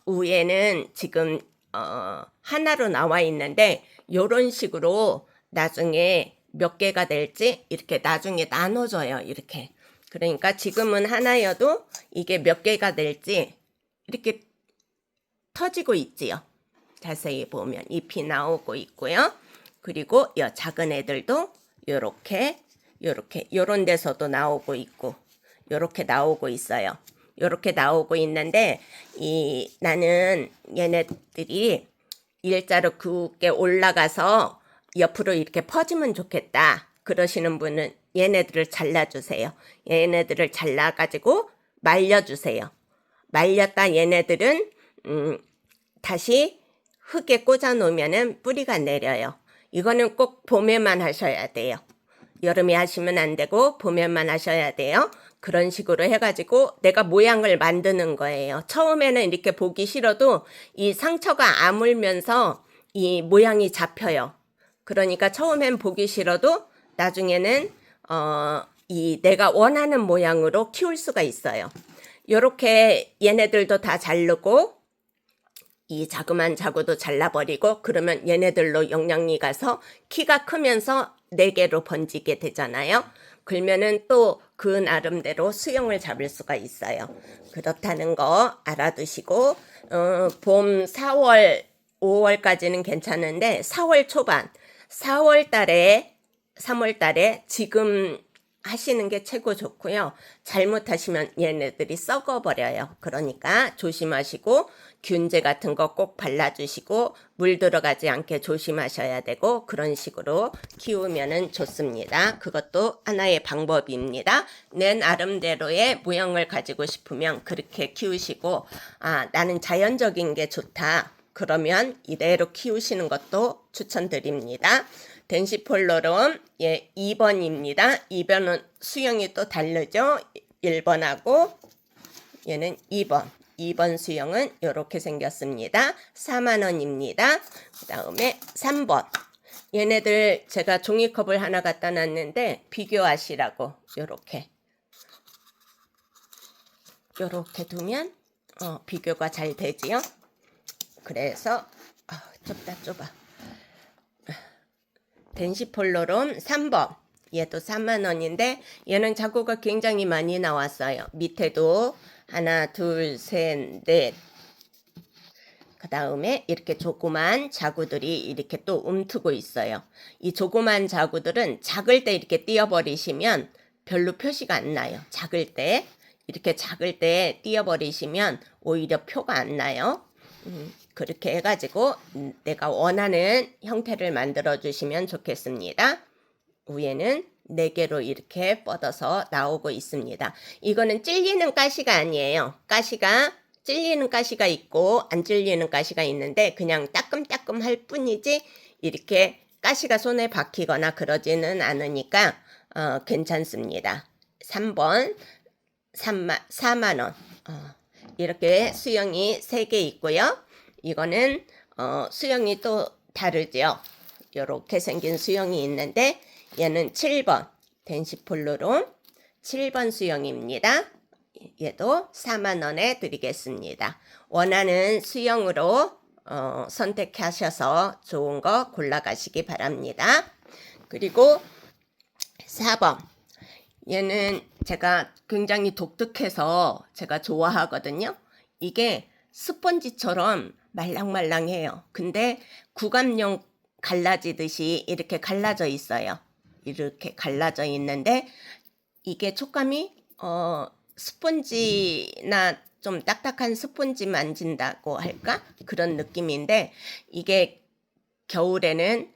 위에는 지금 하나로 나와 있는데 이런 식으로 나중에 몇 개가 될지 이렇게 나중에 나눠져요. 이렇게. 그러니까 지금은 하나여도 이게 몇 개가 될지 이렇게 터지고 있지요. 자세히 보면 잎이 나오고 있고요. 그리고 이 작은 애들도 요런 데서도 나오고 있고 요렇게 나오고 있어요. 요렇게 나오고 있는데 나는 얘네들이 일자로 굵게 올라가서 옆으로 이렇게 퍼지면 좋겠다 그러시는 분은 얘네들을 잘라주세요. 얘네들을 잘라가지고 말려주세요. 말렸다 얘네들은 다시 흙에 꽂아 놓으면은 뿌리가 내려요. 이거는 꼭 봄에만 하셔야 돼요. 여름에 하시면 안 되고 봄에만 하셔야 돼요. 그런 식으로 해가지고 내가 모양을 만드는 거예요. 처음에는 이렇게 보기 싫어도 이 상처가 아물면서 이 모양이 잡혀요. 그러니까 처음엔 보기 싫어도 나중에는 내가 원하는 모양으로 키울 수가 있어요. 요렇게 얘네들도 다 자르고 이 자그만 자구도 잘라버리고 그러면 얘네들로 영양이 가서 키가 크면서 4개로 번지게 되잖아요. 그러면은 또 그 나름대로 수영을 잡을 수가 있어요. 그렇다는 거 알아두시고 봄 4월 5월까지는 괜찮은데 4월 초반 4월 달에 3월 달에 지금 하시는 게 최고 좋고요. 잘못하시면 얘네들이 썩어버려요. 그러니까 조심하시고 균제 같은 거 꼭 발라주시고 물 들어가지 않게 조심하셔야 되고 그런 식으로 키우면은 좋습니다. 그것도 하나의 방법입니다. 내 나름대로의 모형을 가지고 싶으면 그렇게 키우시고 나는 자연적인 게 좋다. 그러면 이대로 키우시는 것도 추천드립니다. 덴시폴로름 2번입니다. 2번은 수영이 또 다르죠. 1번하고 얘는 2번. 2번 수영은 이렇게 생겼습니다. 4만원입니다. 그 다음에 3번. 얘네들 제가 종이컵을 하나 갖다 놨는데 비교하시라고 요렇게 두면 비교가 잘 되지요. 그래서 좁다 좁아. 덴시폴로롬 3번. 얘도 4만원인데 얘는 자구가 굉장히 많이 나왔어요. 밑에도 하나 둘셋넷, 그 다음에 이렇게 조그만 자구들이 이렇게 또 움트고 있어요. 이 조그만 자구들은 작을 때 이렇게 띄어버리시면 별로 표시가 안 나요. 작을 때 이렇게 작을 때 띄어버리시면 오히려 표가 안 나요. 그렇게 해가지고 내가 원하는 형태를 만들어 주시면 좋겠습니다. 위에는 4개로 이렇게 뻗어서 나오고 있습니다. 이거는 찔리는 가시가 아니에요. 가시가 찔리는 가시가 있고 안 찔리는 가시가 있는데 그냥 따끔따끔 할 뿐이지 이렇게 가시가 손에 박히거나 그러지는 않으니까 괜찮습니다. 3번 4만원. 이렇게 수영이 3개 있고요. 이거는 수영이 또 다르죠. 이렇게 생긴 수영이 있는데 얘는 7번 덴시폴로롬 7번 수영입니다. 얘도 4만원에 드리겠습니다. 원하는 수영으로 선택하셔서 좋은 거 골라가시기 바랍니다. 그리고 4번 얘는 제가 굉장히 독특해서 제가 좋아하거든요. 이게 스펀지처럼 말랑말랑해요. 근데 구감용 갈라지듯이 이렇게 갈라져 있어요. 이렇게 갈라져 있는데 이게 촉감이 스펀지나 좀 딱딱한 스펀지 만진다고 할까? 그런 느낌인데 이게 겨울에는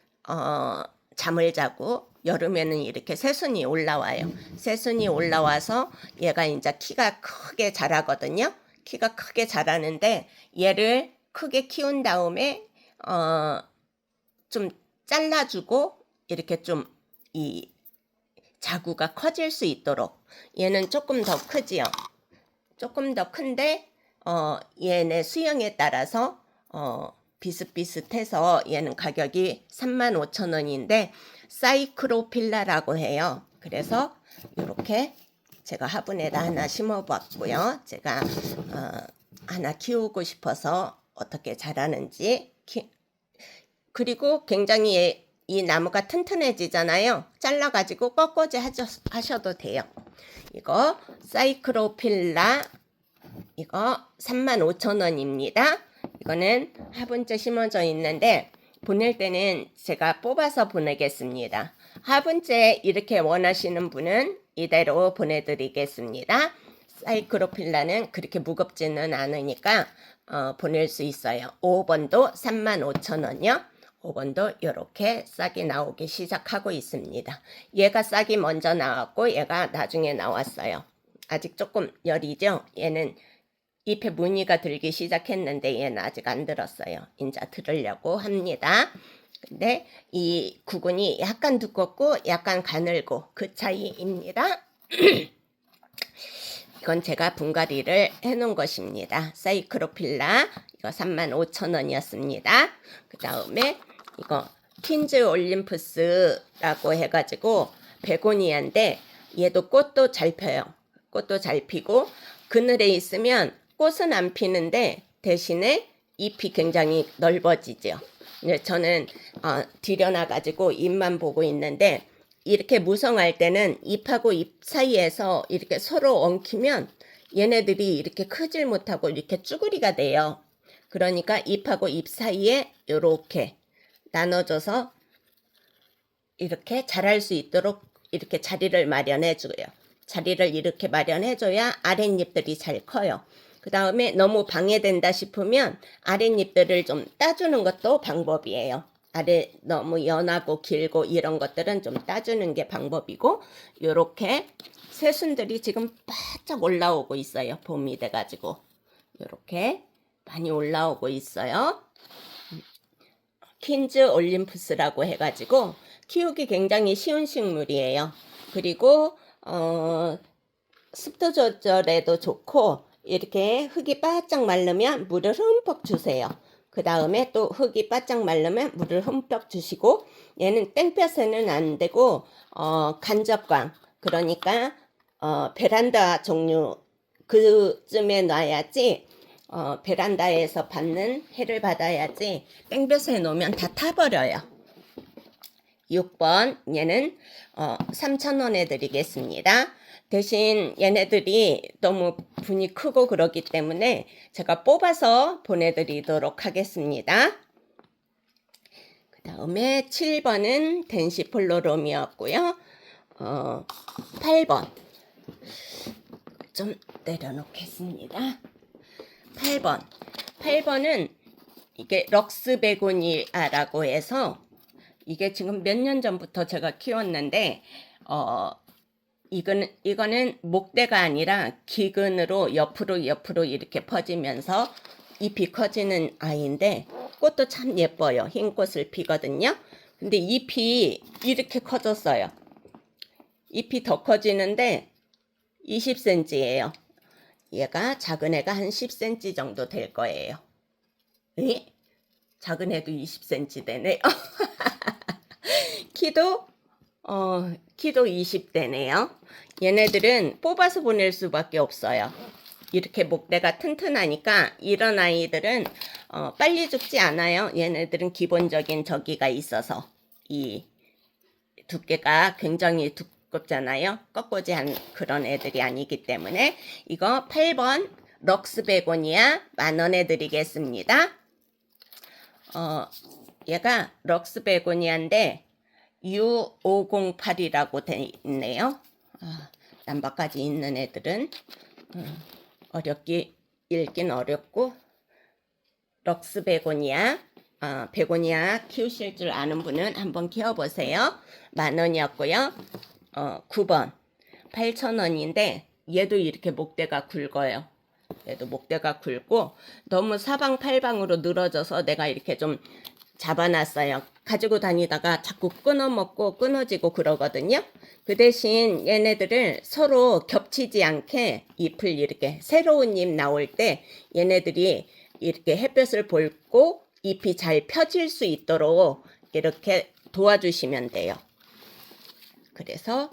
잠을 자고 여름에는 이렇게 새순이 올라와요. 새순이 올라와서 얘가 이제 키가 크게 자라거든요. 키가 크게 자라는데 얘를 크게 키운 다음에 좀 잘라주고 이렇게 좀 이 자구가 커질 수 있도록 얘는 조금 더 크지요. 조금 더 큰데 얘네 수영에 따라서 비슷비슷해서 얘는 가격이 35,000원인데 사이크로필라라고 해요. 그래서 이렇게 제가 화분에다 하나 심어봤고요. 제가 하나 키우고 싶어서 어떻게 자라는지 그리고 굉장히 이 나무가 튼튼해지잖아요. 잘라가지고 꺾어지 하셔도 돼요. 이거 사이크로필라 이거 35,000원입니다. 이거는 화분째 심어져 있는데 보낼 때는 제가 뽑아서 보내겠습니다. 화분째 이렇게 원하시는 분은 이대로 보내드리겠습니다. 사이크로필라는 그렇게 무겁지는 않으니까 보낼 수 있어요. 5번도 35,000원이요. 5번도 이렇게 싹이 나오기 시작하고 있습니다. 얘가 싹이 먼저 나왔고 얘가 나중에 나왔어요. 아직 조금 열이죠. 얘는 잎에 무늬가 들기 시작했는데 얘는 아직 안 들었어요. 이제 들으려고 합니다. 근데 이 구근이 약간 두껍고 약간 가늘고 그 차이입니다. 이건 제가 분갈이를 해놓은 것입니다. 사이크로필라 이거 35,000원이었습니다. 그 다음에 이거 퀸즈 올림푸스라고 해가지고 베고니아인데 얘도 꽃도 잘 펴요. 꽃도 잘 피고 그늘에 있으면 꽃은 안 피는데 대신에 잎이 굉장히 넓어지죠. 저는 들여놔가지고 잎만 보고 있는데 이렇게 무성할 때는 잎하고 잎 사이에서 이렇게 서로 엉키면 얘네들이 이렇게 크질 못하고 이렇게 쭈구리가 돼요. 그러니까 잎하고 잎 사이에 이렇게 나눠줘서 이렇게 자랄 수 있도록 이렇게 자리를 마련해줘요. 자리를 이렇게 마련해줘야 아랫잎들이 잘 커요. 그 다음에 너무 방해된다 싶으면 아랫잎들을 좀 따주는 것도 방법이에요. 아래 너무 연하고 길고 이런 것들은 좀 따주는 게 방법이고 요렇게 새순들이 지금 바짝 올라오고 있어요. 봄이 돼가지고 요렇게 많이 올라오고 있어요. 퀸즈 올림푸스라고 해가지고 키우기 굉장히 쉬운 식물이에요. 그리고 습도 조절에도 좋고 이렇게 흙이 바짝 마르면 물을 흠뻑 주세요. 그 다음에 또 흙이 바짝 마르면 물을 흠뻑 주시고 얘는 땡볕에는 안 되고 간접광 그러니까 베란다 종류 그쯤에 놔야지 베란다에서 받는 해를 받아야지 땡볕에 놓으면 다 타버려요. 6번 얘는 3,000원에 드리겠습니다. 대신 얘네들이 너무 분이 크고 그러기 때문에 제가 뽑아서 보내드리도록 하겠습니다. 그 다음에 7번은 덴시폴로롬이었고요. 8번 좀 내려놓겠습니다. 8번은 이게 럭스 베고니아라고 해서 이게 지금 몇 년 전부터 제가 키웠는데 이거는 목대가 아니라 기근으로 옆으로 이렇게 퍼지면서 잎이 커지는 아이인데 꽃도 참 예뻐요. 흰 꽃을 피거든요. 근데 잎이 이렇게 커졌어요. 잎이 더 커지는데 20cm예요. 얘가 작은 애가 한 10cm 정도 될 거예요. 에? 작은 애도 20cm 되네. 키도 20대네요. 얘네들은 뽑아서 보낼 수밖에 없어요. 이렇게 목대가 튼튼하니까 이런 아이들은 빨리 죽지 않아요. 얘네들은 기본적인 저기가 있어서 이 두께가 굉장히 두껍잖아요. 꺾어지한 그런 애들이 아니기 때문에 이거 8번 럭스 베고니아 10,000원에 드리겠습니다. 얘가 럭스 베고니아인데 U508이라고 돼 있네요. 남바까지 있는 애들은 읽긴 어렵고 럭스 베고니아 베고니아 키우실 줄 아는 분은 한번 키워보세요. 10,000원이었고요. 9번 8,000원인데 얘도 이렇게 목대가 굵어요. 얘도 목대가 굵고 너무 사방팔방으로 늘어져서 내가 이렇게 좀 잡아놨어요. 가지고 다니다가 자꾸 끊어먹고 끊어지고 그러거든요. 그 대신 얘네들을 서로 겹치지 않게 잎을 이렇게 새로운 잎 나올 때 얘네들이 이렇게 햇볕을 보고 잎이 잘 펴질 수 있도록 이렇게 도와주시면 돼요. 그래서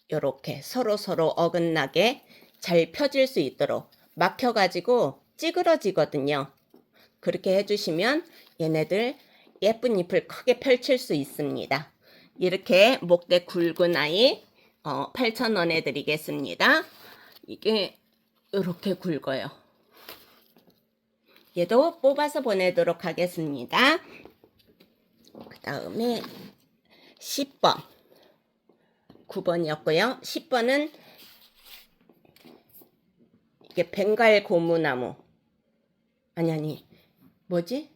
이렇게 서로 어긋나게 잘 펴질 수 있도록 막혀가지고 찌그러지거든요. 그렇게 해주시면 얘네들 예쁜 잎을 크게 펼칠 수 있습니다. 이렇게 목대 굵은 아이 8,000원에 드리겠습니다. 이게 이렇게 굵어요. 얘도 뽑아서 보내도록 하겠습니다. 그 다음에 10번 9번이었고요. 10번은 이게 벵갈 고무나무 아니 뭐지?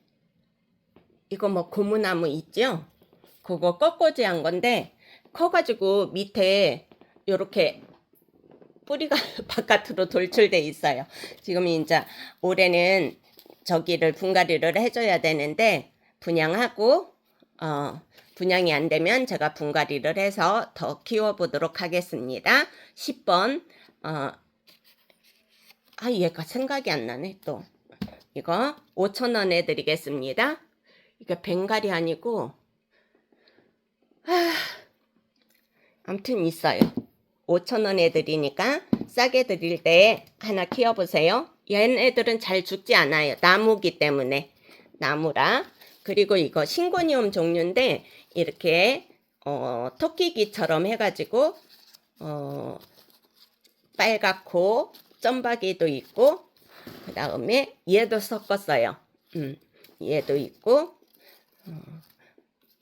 이거 뭐 고무나무 있죠? 그거 꺾어지한 건데 커가지고 밑에 이렇게 뿌리가 바깥으로 돌출돼 있어요. 지금 이제 올해는 저기를 분갈이를 해줘야 되는데 분양하고 분양이 안 되면 제가 분갈이를 해서 더 키워보도록 하겠습니다. 10번 얘가 생각이 안 나네 또. 이거 5,000원에 드리겠습니다. 이게 벵갈이 아니고 아무튼 있어요. 5,000원에 드리니까 싸게 드릴 때 하나 키워보세요. 얘네들은 잘 죽지 않아요. 나무기 때문에. 나무라. 그리고 이거 싱고니움 종류인데 이렇게 토끼기처럼 해가지고 빨갛고 점박이도 있고 그 다음에 얘도 섞었어요. 얘도 있고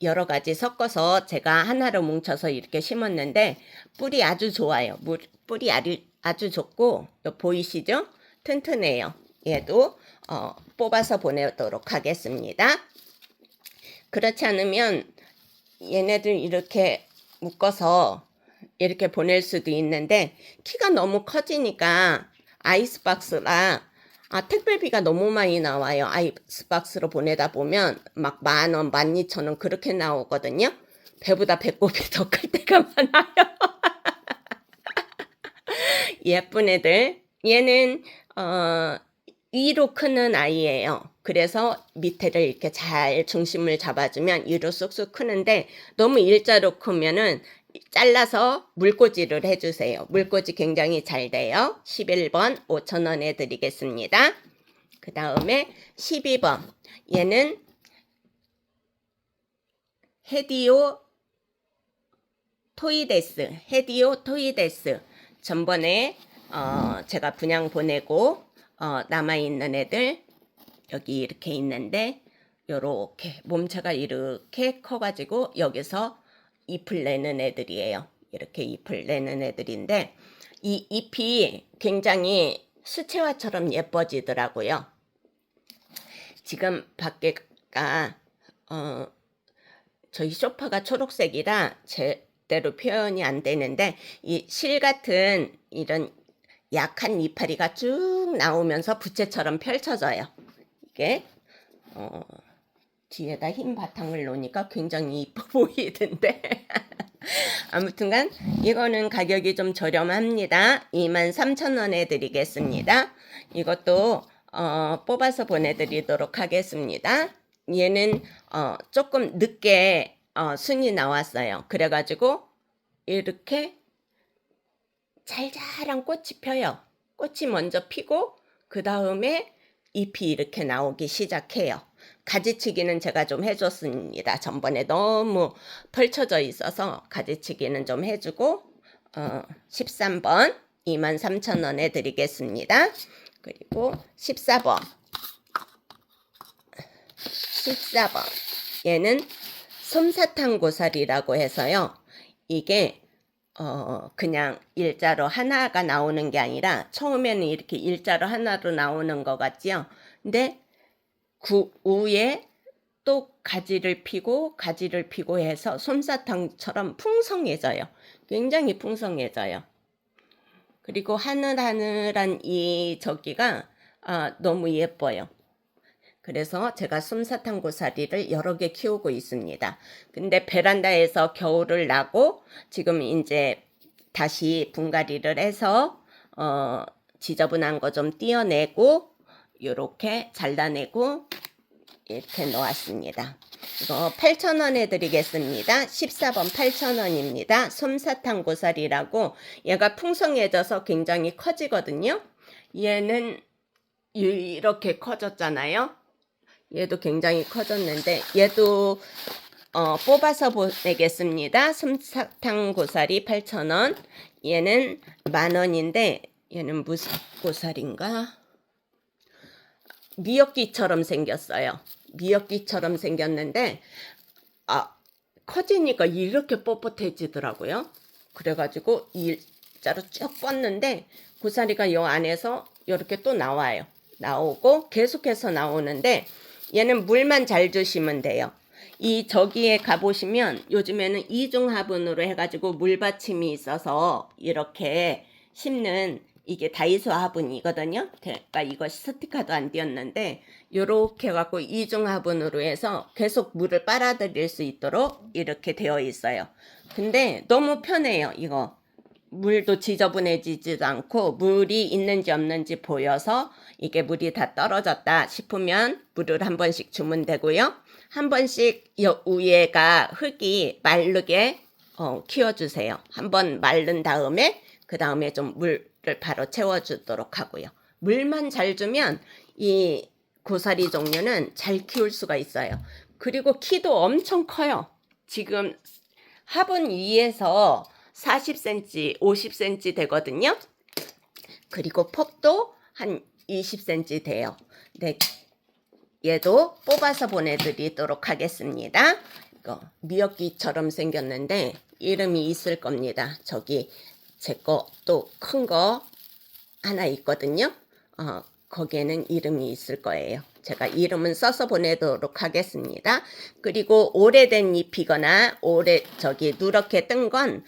여러 가지 섞어서 제가 하나로 뭉쳐서 이렇게 심었는데 뿌리 아주 좋아요. 뿌리 아주 좋고 보이시죠? 튼튼해요. 얘도 뽑아서 보내도록 하겠습니다. 그렇지 않으면 얘네들 이렇게 묶어서 이렇게 보낼 수도 있는데 키가 너무 커지니까 아이스박스라 택배비가 너무 많이 나와요. 아이스박스로 보내다 보면 막 10,000원, 12,000원 그렇게 나오거든요. 배보다 배꼽이 더 클 때가 많아요. 예쁜 애들. 얘는 위로 크는 아이예요. 그래서 밑에를 이렇게 잘 중심을 잡아주면 위로 쑥쑥 크는데 너무 일자로 크면은 잘라서 물꽂이를 해주세요. 물꽂이 굉장히 잘 돼요. 11번 5,000원에 드리겠습니다. 그 다음에 12번. 얘는 헤디오 토이데스. 전번에 제가 분양 보내고 남아있는 애들 여기 이렇게 있는데 요렇게 몸체가 이렇게 커가지고 여기서 잎을 내는 애들이에요. 이렇게 잎을 내는 애들인데 이 잎이 굉장히 수채화처럼 예뻐지더라고요. 지금 밖에가 저희 소파가 초록색이라 제대로 표현이 안 되는데 이 실 같은 이런 약한 이파리가 쭉 나오면서 부채처럼 펼쳐져요. 이게 뒤에다 흰 바탕을 놓으니까 굉장히 이뻐 보이던데 아무튼간 이거는 가격이 좀 저렴합니다. 23,000원에 드리겠습니다. 이것도 뽑아서 보내드리도록 하겠습니다. 얘는 조금 늦게 순이 나왔어요. 그래가지고 이렇게 잘 자란 꽃이 펴요. 꽃이 먼저 피고 그 다음에 잎이 이렇게 나오기 시작해요. 가지치기는 제가 좀 해줬습니다. 전번에 너무 펼쳐져 있어서 가지치기는 좀 해주고 13번 23,000원에 드리겠습니다. 그리고 14번 얘는 솜사탕 고사리라고 해서요. 이게 그냥 일자로 하나가 나오는 게 아니라 처음에는 이렇게 일자로 하나로 나오는 것 같지요. 근데 그 위에 또 가지를 피고 해서 솜사탕처럼 풍성해져요. 굉장히 풍성해져요. 그리고 하늘하늘한 이 저기가 너무 예뻐요. 그래서 제가 솜사탕 고사리를 여러 개 키우고 있습니다. 근데 베란다에서 겨울을 나고 지금 이제 다시 분갈이를 해서 지저분한 거 좀 떼어내고 이렇게 잘라내고 이렇게 놓았습니다. 이거 8,000원에 드리겠습니다. 14번 8,000원입니다. 솜사탕 고사리라고 얘가 풍성해져서 굉장히 커지거든요. 얘는 이렇게 커졌잖아요. 얘도 굉장히 커졌는데 얘도 뽑아서 보내겠습니다. 솜사탕 고사리 8,000원. 얘는 10,000원인데 얘는 무슨 고사리인가? 미역기처럼 생겼어요. 미역기처럼 생겼는데 커지니까 이렇게 뻣뻣해지더라고요. 그래가지고 일자로 쭉 뻗는데 고사리가 요 안에서 이렇게 또 나오고 계속해서 나오는데 얘는 물만 잘 주시면 돼요. 이 저기에 가보시면 요즘에는 이중화분으로 해가지고 물받침이 있어서 이렇게 심는 이게 다이소 화분이거든요. 그러니까 이거 스티커도 안 띄었는데 요렇게 해갖고 이중화분으로 해서 계속 물을 빨아들일 수 있도록 이렇게 되어 있어요. 근데 너무 편해요. 이거 물도 지저분해지지도 않고 물이 있는지 없는지 보여서 이게 물이 다 떨어졌다 싶으면 물을 한 번씩 주면 되고요. 한 번씩 위에가 흙이 마르게 키워주세요. 한번 마른 다음에 그 다음에 좀 물을 바로 채워주도록 하고요. 물만 잘 주면 이 고사리 종류는 잘 키울 수가 있어요. 그리고 키도 엄청 커요. 지금 화분 위에서 40cm, 50cm 되거든요. 그리고 폭도 한 20cm 돼요. 네, 얘도 뽑아서 보내드리도록 하겠습니다. 이거 미역기처럼 생겼는데 이름이 있을 겁니다. 저기 제 거 또 큰 거 하나 있거든요. 거기에는 이름이 있을 거예요. 제가 이름은 써서 보내도록 하겠습니다. 그리고 오래된 잎이거나 누렇게 뜬 건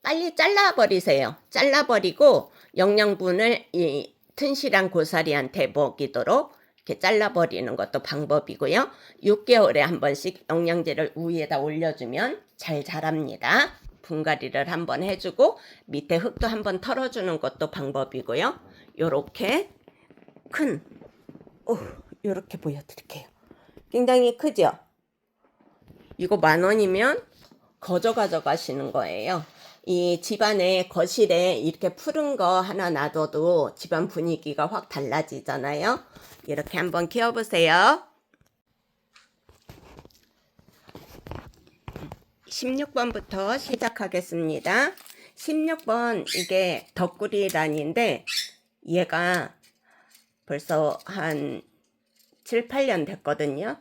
빨리 잘라버리세요. 잘라버리고 영양분을 이 튼실한 고사리한테 먹이도록 이렇게 잘라버리는 것도 방법이고요. 6개월에 한 번씩 영양제를 위에다 올려주면 잘 자랍니다. 분갈이를 한번 해주고 밑에 흙도 한번 털어주는 것도 방법이고요. 요렇게 요렇게 보여드릴게요. 굉장히 크죠? 이거 10,000원이면 거저 가져가시는 거예요. 이 집안에 거실에 이렇게 푸른 거 하나 놔둬도 집안 분위기가 확 달라지잖아요. 이렇게 한번 키워보세요. 16번부터 시작하겠습니다. 16번 이게 덕구리란인데 얘가 벌써 한 7, 8년 됐거든요.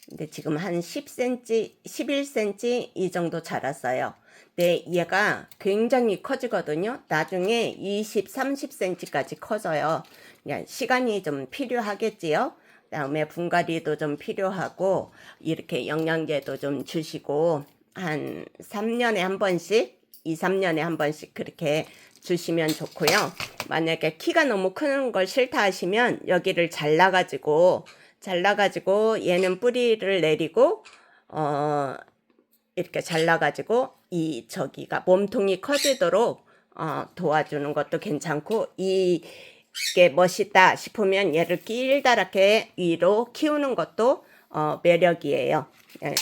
근데 지금 한 10cm, 11cm 이 정도 자랐어요. 근데 얘가 굉장히 커지거든요. 나중에 20, 30cm까지 커져요. 그냥 시간이 좀 필요하겠지요. 그다음에 분갈이도 좀 필요하고 이렇게 영양제도 좀 주시고 한 3년에 한 번씩, 2, 3년에 한 번씩 그렇게 주시면 좋고요. 만약에 키가 너무 크는 걸 싫다 하시면 여기를 잘라가지고 얘는 뿌리를 내리고 이렇게 잘라가지고 이 저기가 몸통이 커지도록 도와주는 것도 괜찮고 이게 멋있다 싶으면 얘를 길다랗게 위로 키우는 것도 매력이에요. 예.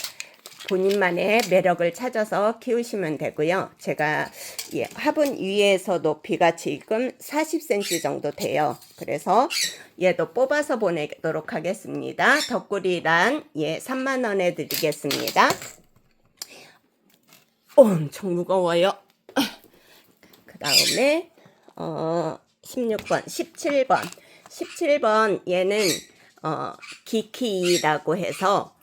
본인만의 매력을 찾아서 키우시면 되고요. 제가 화분 위에서 높이가 지금 40cm 정도 돼요. 그래서 얘도 뽑아서 보내도록 하겠습니다. 덕구리란 3만원에 드리겠습니다. 엄청 무거워요. 그 다음에 16번, 17번 얘는 기키라고 해서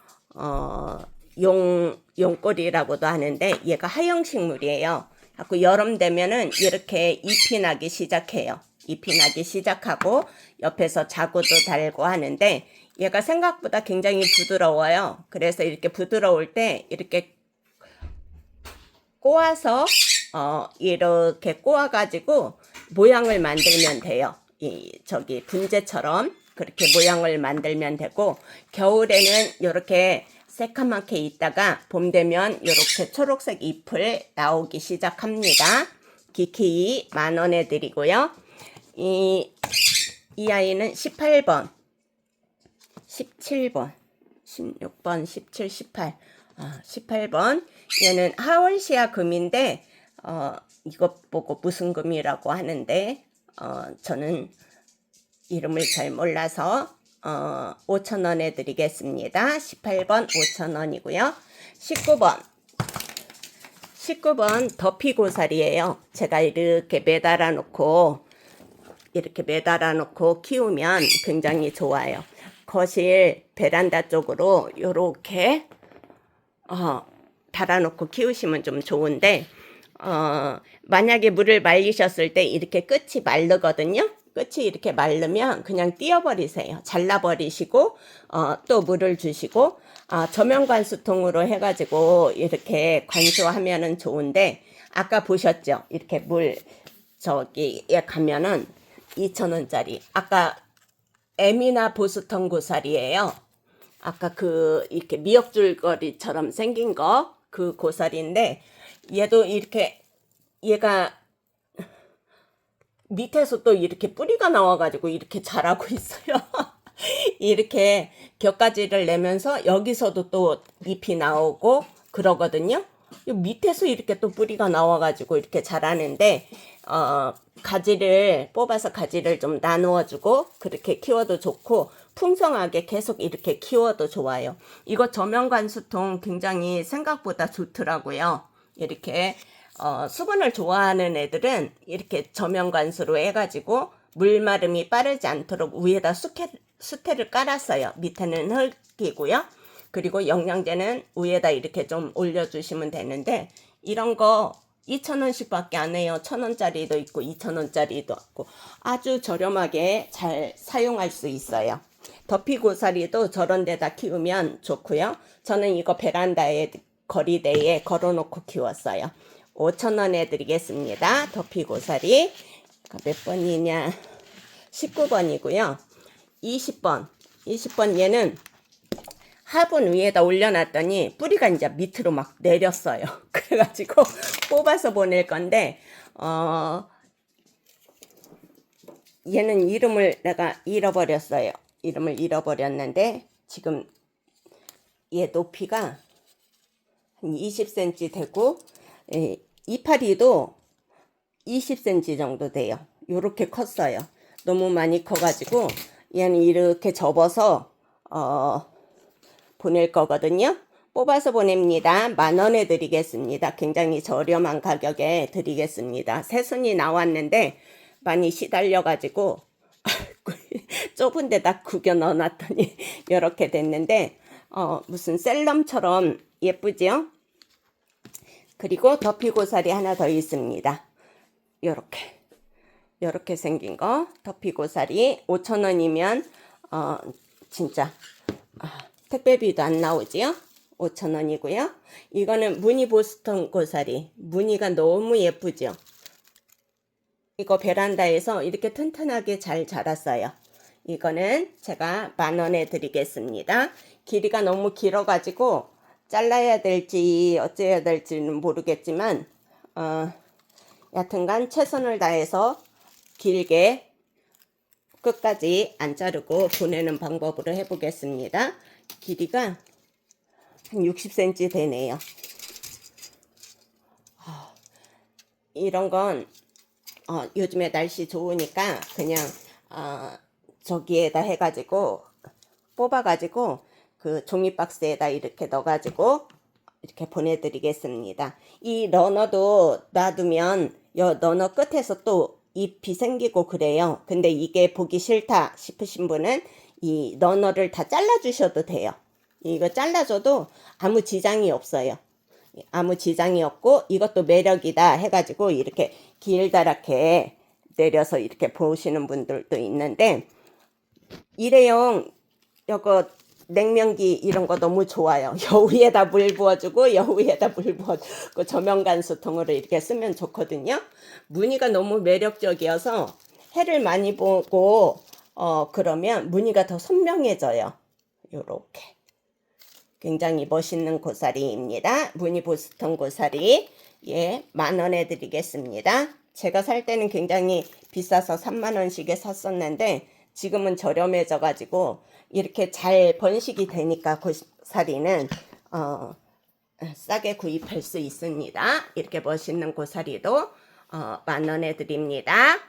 용꼬리라고도 하는데 얘가 하형식물이에요. 자꾸 여름 되면은 이렇게 잎이 나기 시작해요. 잎이 나기 시작하고 옆에서 자구도 달고 하는데 얘가 생각보다 굉장히 부드러워요. 그래서 이렇게 부드러울 때 이렇게 꼬아서 이렇게 꼬아가지고 모양을 만들면 돼요. 저기 분재처럼 그렇게 모양을 만들면 되고 겨울에는 이렇게 새카맣게 있다가 봄 되면 이렇게 초록색 잎을 나오기 시작합니다. 기키 10,000원에 드리고요. 이 아이는 18번, 17번, 16번, 17, 18. 18번. 얘는 하월시아 금인데 이것 보고 무슨 금이라고 하는데 저는 이름을 잘 몰라서 5,000원에 드리겠습니다. 18번 5,000원이고요. 19번 더피고사리예요. 제가 이렇게 매달아 놓고 키우면 굉장히 좋아요. 거실 베란다 쪽으로 이렇게 달아놓고 키우시면 좀 좋은데 만약에 물을 말리셨을 때 이렇게 끝이 마르거든요. 끝이 이렇게 마르면 그냥 띄어버리세요. 잘라버리시고 또 물을 주시고 저면관수통으로 해가지고 이렇게 관수하면은 좋은데 아까 보셨죠? 이렇게 물 저기에 가면은 2,000원짜리 아까 에미나 보스턴 고사리예요. 아까 이렇게 미역줄거리처럼 생긴 거 그 고사리인데 얘도 이렇게 얘가 밑에서 또 이렇게 뿌리가 나와가지고 이렇게 자라고 있어요. 이렇게 격가지를 내면서 여기서도 또 잎이 나오고 그러거든요. 밑에서 이렇게 또 뿌리가 나와가지고 이렇게 자라는데 가지를 뽑아서 가지를 좀 나누어주고 그렇게 키워도 좋고 풍성하게 계속 이렇게 키워도 좋아요. 이거 저면관수통 굉장히 생각보다 좋더라고요. 이렇게 수분을 좋아하는 애들은 이렇게 저면관수로 해가지고 물마름이 빠르지 않도록 위에다 수태를 깔았어요. 밑에는 흙이고요. 그리고 영양제는 위에다 이렇게 좀 올려주시면 되는데 이런 거 2,000원씩 밖에 안 해요. 1,000원짜리도 있고 2,000원짜리도 있고 아주 저렴하게 잘 사용할 수 있어요. 더피고사리도 저런 데다 키우면 좋고요. 저는 이거 베란다에 거리대에 걸어놓고 키웠어요. 5,000원에 드리겠습니다. 더피고사리 몇 번이냐 19번이고요. 20번 얘는 화분 위에다 올려놨더니 뿌리가 이제 밑으로 막 내렸어요. 그래가지고 뽑아서 보낼 건데 얘는 이름을 내가 잃어버렸어요. 이름을 잃어버렸는데 지금 얘 높이가 한 20cm 되고 이파리도 20cm 정도 돼요. 요렇게 컸어요. 너무 많이 커가지고 얘는 이렇게 접어서 보낼 거거든요. 뽑아서 보냅니다. 10,000원에 드리겠습니다. 굉장히 저렴한 가격에 드리겠습니다. 새순이 나왔는데 많이 시달려가지고 좁은 데다 구겨 넣어놨더니 이렇게 됐는데 무슨 셀럼처럼 예쁘지요? 그리고 더피고사리 하나 더 있습니다. 요렇게 생긴 거 더피고사리 5,000원이면 진짜 택배비도 안 나오지요? 5,000원이고요. 이거는 무늬 보스턴 고사리. 무늬가 너무 예쁘죠? 이거 베란다에서 이렇게 튼튼하게 잘 자랐어요. 이거는 제가 10,000원에 드리겠습니다. 길이가 너무 길어가지고 잘라야 될지 어째야 될지는 모르겠지만 여튼간 최선을 다해서 길게 끝까지 안 자르고 보내는 방법으로 해보겠습니다. 길이가 한 60cm 되네요. 이런 건 요즘에 날씨 좋으니까 그냥 저기에다 해가지고 뽑아가지고 그 종이박스에다 이렇게 넣어가지고 이렇게 보내드리겠습니다. 이 러너도 놔두면 요 러너 끝에서 또 잎이 생기고 그래요. 근데 이게 보기 싫다 싶으신 분은 이 러너를 다 잘라주셔도 돼요. 이거 잘라줘도 아무 지장이 없어요. 아무 지장이 없고 이것도 매력이다 해가지고 이렇게 길다랗게 내려서 이렇게 보시는 분들도 있는데 일회용 요거 냉면기 이런 거 너무 좋아요. 여기에다 물 부어주고 여기에다 물 부어주고 저면간수통으로 이렇게 쓰면 좋거든요. 무늬가 너무 매력적이어서 해를 많이 보고 그러면 무늬가 더 선명해져요. 요렇게 굉장히 멋있는 고사리입니다. 무늬 보스턴 고사리. 예, 10,000원에 드리겠습니다. 제가 살 때는 굉장히 비싸서 30,000원씩에 샀었는데 지금은 저렴해져 가지고 이렇게 잘 번식이 되니까 고사리는 싸게 구입할 수 있습니다. 이렇게 멋있는 고사리도 10,000원에 드립니다.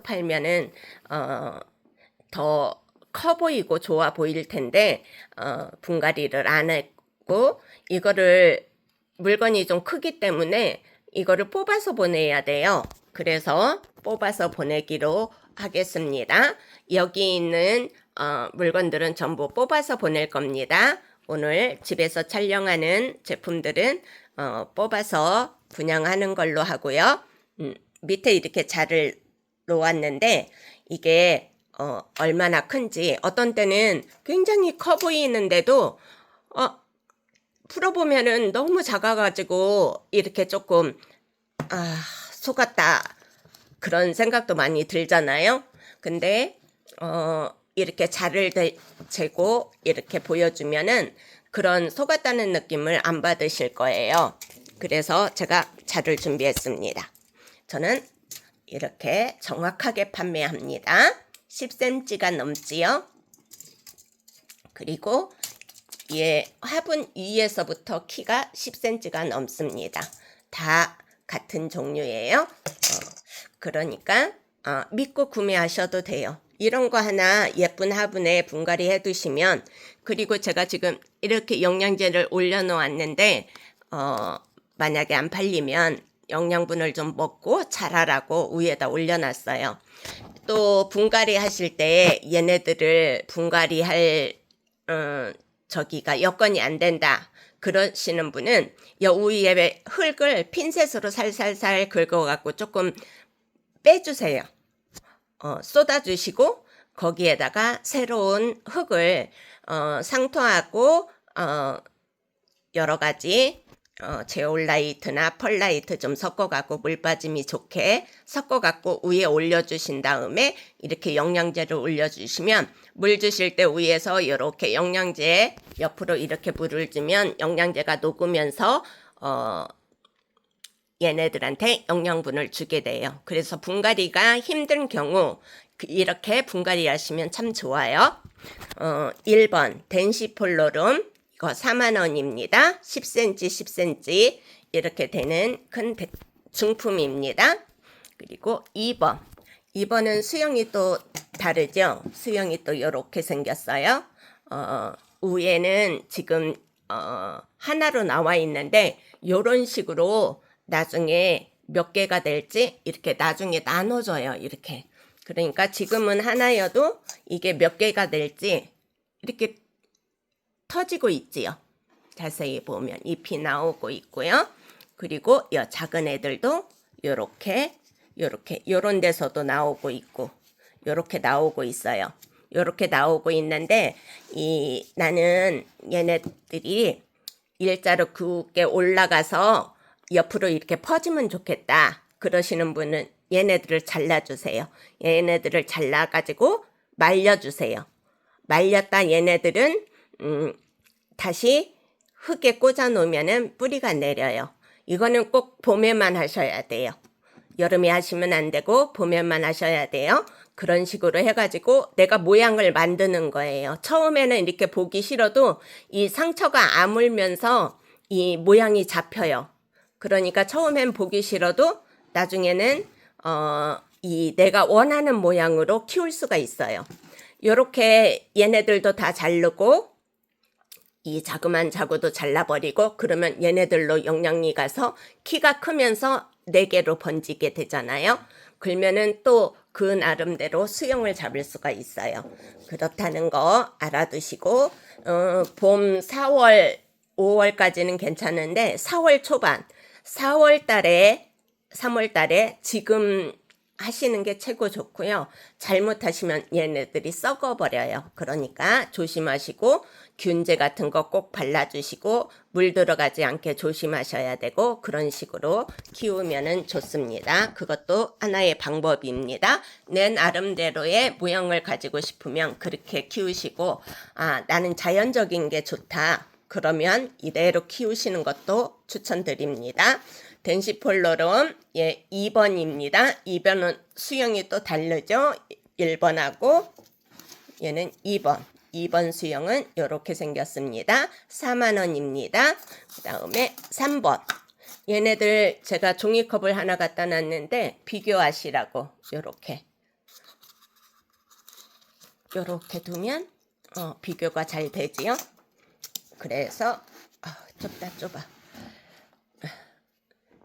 팔면은 더 커 보이고 좋아 보일 텐데 분갈이를 안 했고 이거를 물건이 좀 크기 때문에 이거를 뽑아서 보내야 돼요. 그래서 뽑아서 보내기로 하겠습니다. 여기 있는 물건들은 전부 뽑아서 보낼 겁니다. 오늘 집에서 촬영하는 제품들은 뽑아서 분양하는 걸로 하고요. 밑에 이렇게 자를 놓았는데 이게 얼마나 큰지 어떤 때는 굉장히 커 보이는데도 풀어보면은 너무 작아가지고 이렇게 조금 속았다 그런 생각도 많이 들잖아요. 근데 이렇게 자를 재고 이렇게 보여주면은 그런 속았다는 느낌을 안 받으실 거예요. 그래서 제가 자를 준비했습니다. 저는 이렇게 정확하게 판매합니다. 10cm가 넘지요. 그리고 화분 위에서부터 키가 10cm가 넘습니다. 다 같은 종류예요. 그러니까 믿고 구매하셔도 돼요. 이런 거 하나 예쁜 화분에 분갈이 해 두시면 그리고 제가 지금 이렇게 영양제를 올려 놓았는데 만약에 안 팔리면 영양분을 좀 먹고 자라라고 위에다 올려놨어요. 또 분갈이 하실 때 얘네들을 분갈이 할 저기가 여건이 안 된다. 그러시는 분은 여 위에 흙을 핀셋으로 살살살 긁어갖고 조금 빼주세요. 쏟아주시고 거기에다가 새로운 흙을 상토하고 여러 가지 제올라이트나 펄라이트 좀 섞어갖고 물 빠짐이 좋게 섞어갖고 위에 올려주신 다음에 이렇게 영양제를 올려주시면 물 주실 때 위에서 이렇게 영양제 옆으로 이렇게 물을 주면 영양제가 녹으면서 얘네들한테 영양분을 주게 돼요. 그래서 분갈이가 힘든 경우 이렇게 분갈이 하시면 참 좋아요. 1번 덴시폴로름 이거 4만 원입니다. 10cm 10cm 이렇게 되는 큰 중품입니다. 그리고 2번은 수영이 또 다르죠. 수영이 또 이렇게 생겼어요. 위에는 지금 하나로 나와 있는데 이런 식으로 나중에 몇 개가 될지 이렇게 나중에 나눠져요. 이렇게. 그러니까 지금은 하나여도 이게 몇 개가 될지 이렇게 터지고 있지요. 자세히 보면 잎이 나오고 있고요. 그리고 이 작은 애들도 요렇게 요런 데서도 나오고 있고 요렇게 나오고 있어요. 요렇게 나오고 있는데 나는 얘네들이 일자로 굵게 올라가서 옆으로 이렇게 퍼지면 좋겠다. 그러시는 분은 얘네들을 잘라주세요. 얘네들을 잘라가지고 말려주세요. 말렸다 얘네들은 다시 흙에 꽂아 놓으면 뿌리가 내려요. 이거는 꼭 봄에만 하셔야 돼요. 여름에 하시면 안 되고 봄에만 하셔야 돼요. 그런 식으로 해가지고 내가 모양을 만드는 거예요. 처음에는 이렇게 보기 싫어도 이 상처가 아물면서 이 모양이 잡혀요. 그러니까 처음엔 보기 싫어도 나중에는 이 내가 원하는 모양으로 키울 수가 있어요. 요렇게 얘네들도 다 자르고 이 자그만 자구도 잘라버리고 그러면 얘네들로 영양이 가서 키가 크면서 4개로 번지게 되잖아요. 그러면은 또 그 나름대로 수영을 잡을 수가 있어요. 그렇다는 거 알아두시고 봄 4월 5월까지는 괜찮은데 4월 초반 4월 달에 3월 달에 지금 하시는 게 최고 좋고요. 잘못하시면 얘네들이 썩어버려요. 그러니까 조심하시고 균제 같은 거 꼭 발라주시고 물 들어가지 않게 조심하셔야 되고 그런 식으로 키우면 좋습니다. 그것도 하나의 방법입니다. 내 나름대로의 모양을 가지고 싶으면 그렇게 키우시고 나는 자연적인 게 좋다. 그러면 이대로 키우시는 것도 추천드립니다. 덴시폴로름 2번입니다. 2번은 수영이 또 다르죠. 1번하고 얘는 2번. 2번 수영은 이렇게 생겼습니다. 4만 원입니다. 그 다음에 3번. 얘네들 제가 종이컵을 하나 갖다 놨는데 비교하시라고 요렇게 두면 비교가 잘 되지요. 그래서 좁아.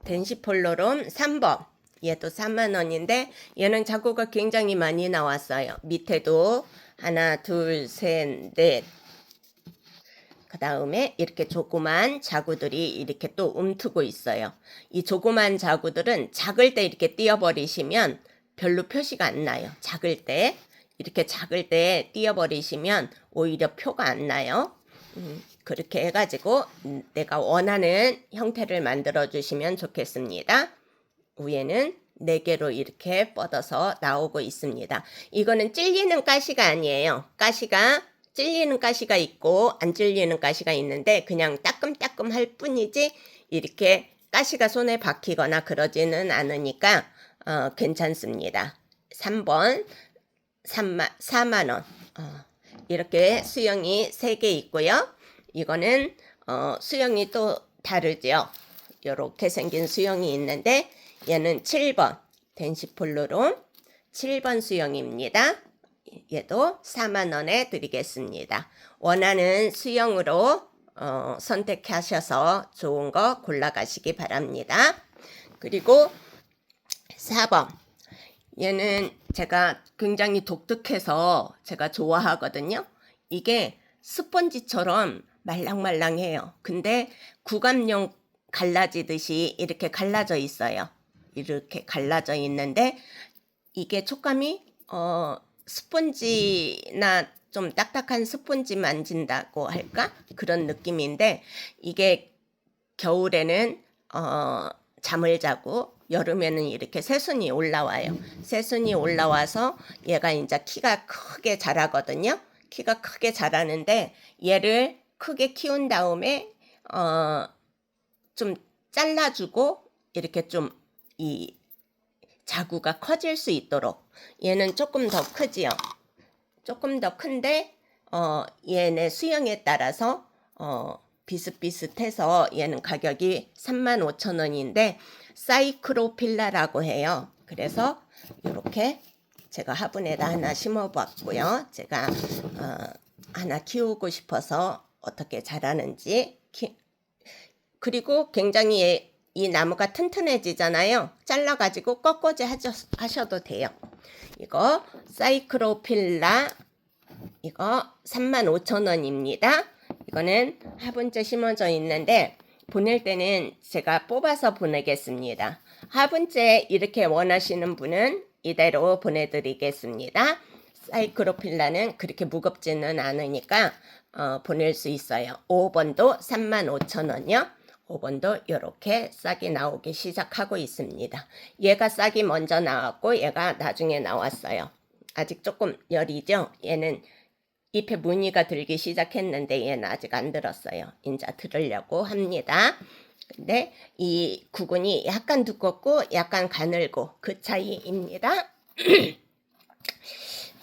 덴시폴로름 3번. 얘도 4만 원인데 얘는 자구가 굉장히 많이 나왔어요. 밑에도 하나, 둘, 셋, 넷. 그 다음에 이렇게 조그만 자구들이 이렇게 또 움트고 있어요. 이 조그만 자구들은 작을 때 이렇게 띄어버리시면 별로 표시가 안 나요. 작을 때 띄어버리시면 오히려 표가 안 나요. 그렇게 해가지고 내가 원하는 형태를 만들어 주시면 좋겠습니다. 위에는 4개로 이렇게 뻗어서 나오고 있습니다. 이거는 찔리는 가시가 아니에요. 찔리는 가시가 있고 안 찔리는 가시가 있는데 그냥 따끔따끔 할 뿐이지 이렇게 가시가 손에 박히거나 그러지는 않으니까 괜찮습니다. 3번 4만 원. 이렇게 수영이 3개 있고요. 이거는 수영이 또 다르죠. 이렇게 생긴 수영이 있는데 얘는 7번 덴시폴로름 7번 수영입니다. 얘도 4만 원에 드리겠습니다. 원하는 수영으로 선택하셔서 좋은 거 골라가시기 바랍니다. 그리고 4번 얘는 제가 굉장히 독특해서 제가 좋아하거든요. 이게 스펀지처럼 말랑말랑해요. 근데 구감용 갈라지듯이 이렇게 갈라져 있어요. 이렇게 갈라져 있는데 이게 촉감이 스펀지나 좀 딱딱한 스펀지 만진다고 할까? 그런 느낌인데 이게 겨울에는 잠을 자고 여름에는 이렇게 새순이 올라와요. 새순이 올라와서 얘가 이제 키가 크게 자라거든요. 키가 크게 자라는데 얘를 크게 키운 다음에 좀 잘라주고 이렇게 좀 이 자구가 커질 수 있도록 얘는 조금 더 크지요. 조금 더 큰데 얘네 수영에 따라서 비슷비슷해서 얘는 가격이 35,000원인데 사이크로필라라고 해요. 그래서 이렇게 제가 화분에다 하나 심어봤고요. 제가 하나 키우고 싶어서 어떻게 자라는지 그리고 굉장히 이 나무가 튼튼해지잖아요. 잘라가지고 꺾어지 하셔도 돼요. 이거 사이크로필라 이거 35,000원입니다. 이거는 화분째 심어져 있는데 보낼 때는 제가 뽑아서 보내겠습니다. 화분째 이렇게 원하시는 분은 이대로 보내드리겠습니다. 사이크로필라는 그렇게 무겁지는 않으니까 보낼 수 있어요. 5번도 35,000원이요. 5번도 이렇게 싹이 나오기 시작하고 있습니다. 얘가 싹이 먼저 나왔고 얘가 나중에 나왔어요. 아직 조금 열이죠. 얘는 잎에 무늬가 들기 시작했는데 얘는 아직 안 들었어요. 이제 들으려고 합니다. 근데 이 구근이 약간 두껍고 약간 가늘고 그 차이입니다.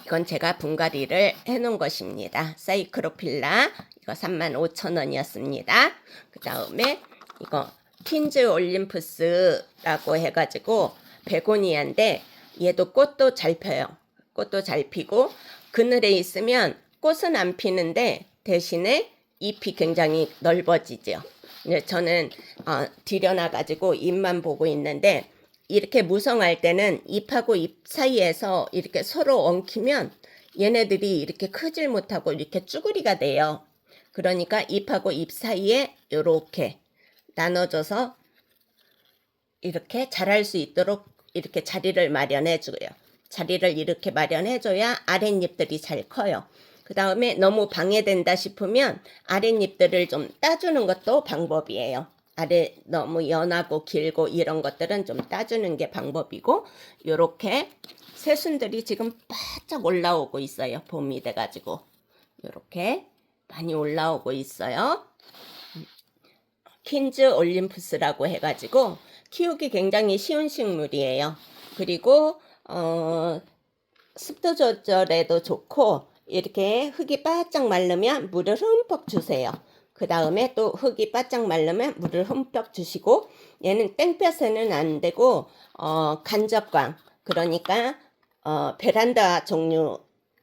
이건 제가 분갈이를 해놓은 것입니다. 사이크로필라 이거 35,000원이었습니다. 그 다음에 이거 퀸즈 올림푸스라고 해가지고 베고니아인데 얘도 꽃도 잘 펴요. 꽃도 잘 피고 그늘에 있으면 꽃은 안 피는데 대신에 잎이 굉장히 넓어지죠. 저는 들여놔가지고 잎만 보고 있는데 이렇게 무성할 때는 잎하고 잎 사이에서 이렇게 서로 엉키면 얘네들이 이렇게 크질 못하고 이렇게 쭈구리가 돼요. 그러니까 잎하고 잎 사이에 이렇게 나눠줘서 이렇게 자랄 수 있도록 이렇게 자리를 마련해줘요. 자리를 이렇게 마련해줘야 아랫잎들이 잘 커요. 그 다음에 너무 방해된다 싶으면 아랫잎들을 좀 따주는 것도 방법이에요. 아래 너무 연하고 길고 이런 것들은 좀 따주는 게 방법이고 요렇게 새순들이 지금 바짝 올라오고 있어요. 봄이 돼가지고 요렇게 많이 올라오고 있어요. 퀸즈 올림푸스라고 해가지고 키우기 굉장히 쉬운 식물이에요. 그리고 습도 조절에도 좋고 이렇게 흙이 바짝 마르면 물을 흠뻑 주세요. 그 다음에 또 흙이 바짝 마르면 물을 흠뻑 주시고 얘는 땡볕에는 안 되고 간접광 그러니까 베란다 종류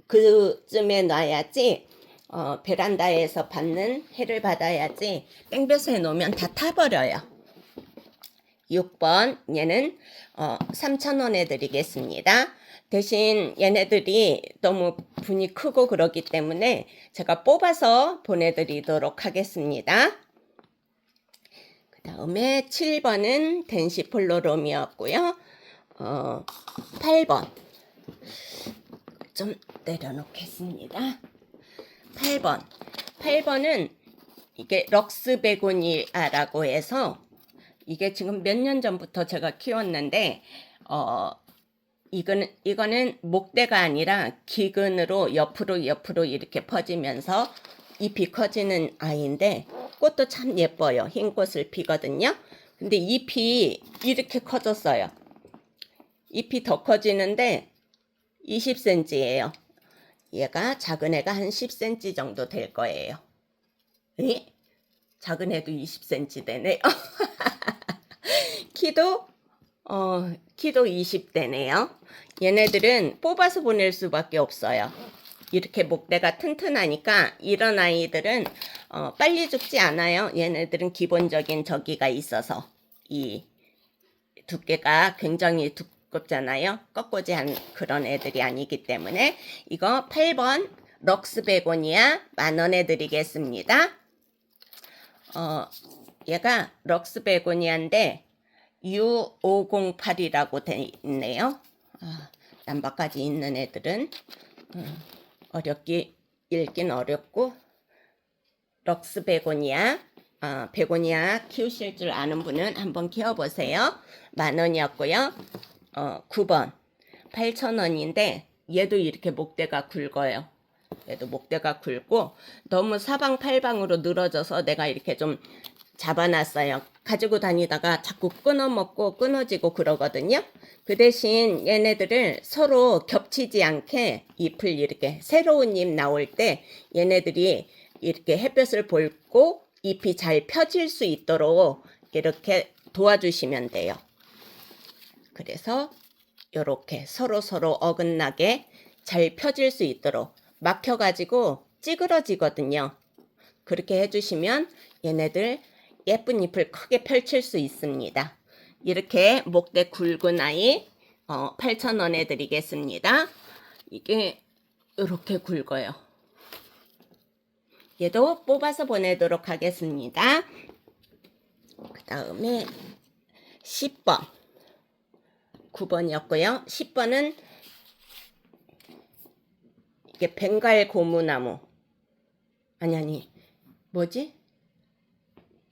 그쯤에 놔야지 베란다에서 받는 해를 받아야지 땡볕에 놓으면 다 타버려요. 6번 얘는 3,000원에 드리겠습니다. 대신 얘네들이 너무 분이 크고 그러기 때문에 제가 뽑아서 보내드리도록 하겠습니다. 그 다음에 7번은 덴시폴로롬이었고요. 8번 좀 내려놓겠습니다. 8번은 이게 럭스 베고니아라고 해서 이게 지금 몇 년 전부터 제가 키웠는데 이거는 목대가 아니라 기근으로 옆으로 이렇게 퍼지면서 잎이 커지는 아이인데 꽃도 참 예뻐요. 흰 꽃을 피거든요. 근데 잎이 이렇게 커졌어요. 잎이 더 커지는데 20cm예요. 얘가 작은 애가 한 10cm 정도 될 거예요. 에? 작은 애도 20cm 되네. 키도 20대네요. 얘네들은 뽑아서 보낼 수밖에 없어요. 이렇게 목대가 튼튼하니까 이런 아이들은 빨리 죽지 않아요. 얘네들은 기본적인 저기가 있어서 이 두께가 굉장히 두껍잖아요. 꺾고지한 그런 애들이 아니기 때문에 이거 8번 럭스 베고니아 10,000원에 드리겠습니다. 얘가 럭스 베고니아인데 U508이라고 돼 있네요. 남바까지 있는 애들은 읽긴 어렵고 럭스 베고니아 베고니아 키우실 줄 아는 분은 한번 키워보세요. 10,000원이었고요. 9번 8,000원인데 얘도 이렇게 목대가 굵어요. 얘도 목대가 굵고 너무 사방팔방으로 늘어져서 내가 이렇게 좀 잡아놨어요. 가지고 다니다가 자꾸 끊어먹고 끊어지고 그러거든요. 그 대신 얘네들을 서로 겹치지 않게 잎을 이렇게 새로운 잎 나올 때 얘네들이 이렇게 햇볕을 보고 잎이 잘 펴질 수 있도록 이렇게 도와주시면 돼요. 그래서 이렇게 서로 어긋나게 잘 펴질 수 있도록 막혀가지고 찌그러지거든요. 그렇게 해주시면 얘네들 예쁜 잎을 크게 펼칠 수 있습니다. 이렇게 목대 굵은 아이 8,000원에 드리겠습니다. 이게 이렇게 굵어요. 얘도 뽑아서 보내도록 하겠습니다. 그 다음에 10번 9번이었고요. 10번은 이게 벵갈 고무나무 아니 뭐지?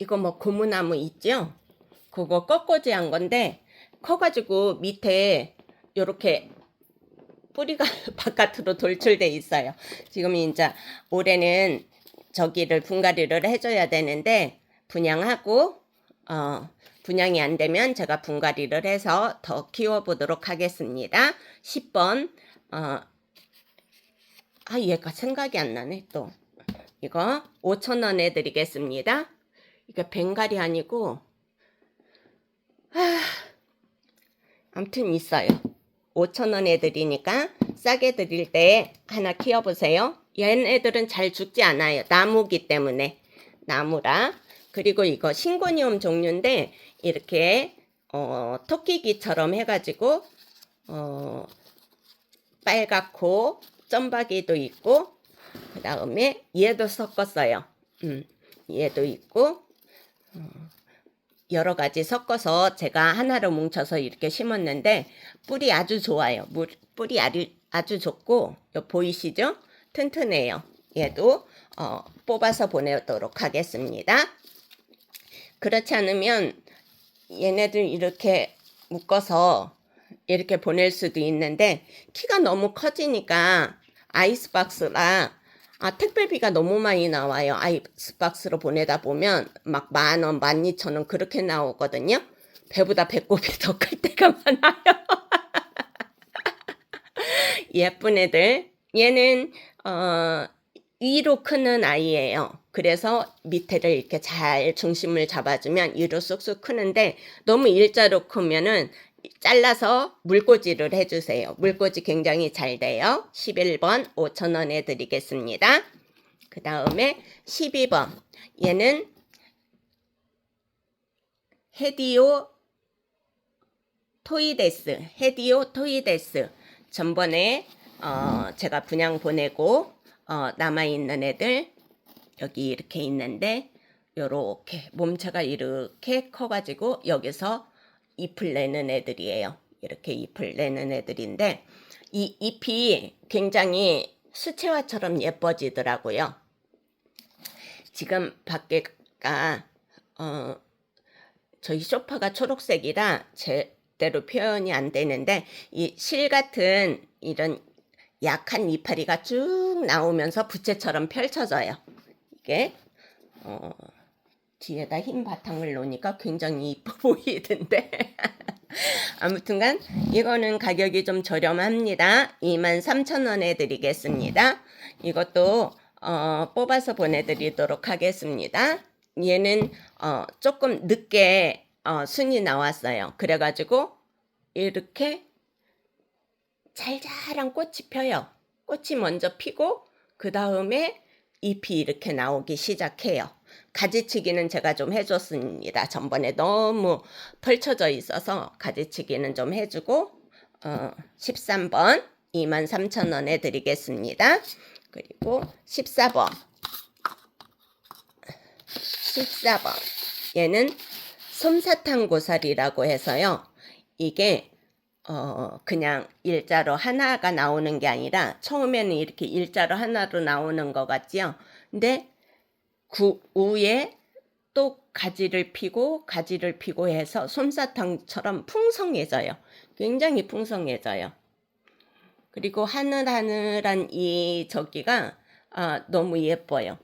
이거 뭐 고무나무 있죠? 그거 꺾어지 한 건데 커가지고 밑에 요렇게 뿌리가 바깥으로 돌출돼 있어요. 지금 이제 올해는 저기를 분갈이를 해줘야 되는데 분양하고 분양이 안 되면 제가 분갈이를 해서 더 키워보도록 하겠습니다. 10번 얘가 생각이 안 나네 또. 이거 5,000원에 드리겠습니다. 이게 벵갈이 아니고 아무튼 있어요. 5,000원에 드리니까 싸게 드릴 때 하나 키워보세요. 얘네들은 잘 죽지 않아요. 나무기 때문에. 나무라. 그리고 이거 싱고니움 종류인데 이렇게 토끼기처럼 해가지고 빨갛고 점박이도 있고 그 다음에 얘도 섞었어요. 얘도 있고 여러 가지 섞어서 제가 하나로 뭉쳐서 이렇게 심었는데 뿌리 아주 좋아요. 뿌리 아주 좋고 보이시죠? 튼튼해요. 얘도 뽑아서 보내도록 하겠습니다. 그렇지 않으면 얘네들 이렇게 묶어서 이렇게 보낼 수도 있는데 키가 너무 커지니까 아이스박스라 택배비가 너무 많이 나와요. 아이스박스로 보내다 보면 막 10,000원, 12,000원 그렇게 나오거든요. 배보다 배꼽이 더 클 때가 많아요. 예쁜 애들. 얘는 위로 크는 아이예요. 그래서 밑에를 이렇게 잘 중심을 잡아주면 위로 쑥쑥 크는데 너무 일자로 크면은 잘라서 물꽂이를 해주세요. 물꽂이 굉장히 잘 돼요. 11번 5,000원에 드리겠습니다. 그 다음에 12번 얘는 헤디오 토이데스 전번에 제가 분양 보내고 남아있는 애들 여기 이렇게 있는데 요렇게 몸체가 이렇게 커가지고 여기서 잎을 내는 애들이에요. 이렇게 잎을 내는 애들인데 이 잎이 굉장히 수채화처럼 예뻐지더라고요. 지금 밖에가 저희 소파가 초록색이라 제대로 표현이 안 되는데 이 실 같은 이런 약한 이파리가 쭉 나오면서 부채처럼 펼쳐져요. 이게 뒤에다 흰 바탕을 놓으니까 굉장히 이뻐 보이던데 아무튼간 이거는 가격이 좀 저렴합니다. 23,000원에 드리겠습니다. 이것도 뽑아서 보내드리도록 하겠습니다. 얘는 조금 늦게 순이 나왔어요. 그래가지고 이렇게 잘잘한 꽃이 펴요. 꽃이 먼저 피고 그 다음에 잎이 이렇게 나오기 시작해요. 가지치기는 제가 좀 해줬습니다. 전번에 너무 펼쳐져 있어서 가지치기는 좀 해주고 13번 23,000원에 드리겠습니다. 그리고 14번 14번. 얘는 솜사탕 고사리라고 해서요. 이게 그냥 일자로 하나가 나오는 게 아니라 처음에는 이렇게 일자로 하나로 나오는 것 같지요. 근데 그 위에 또 가지를 피고 해서 솜사탕처럼 풍성해져요. 굉장히 풍성해져요. 그리고 하늘하늘한 이 저기가 너무 예뻐요.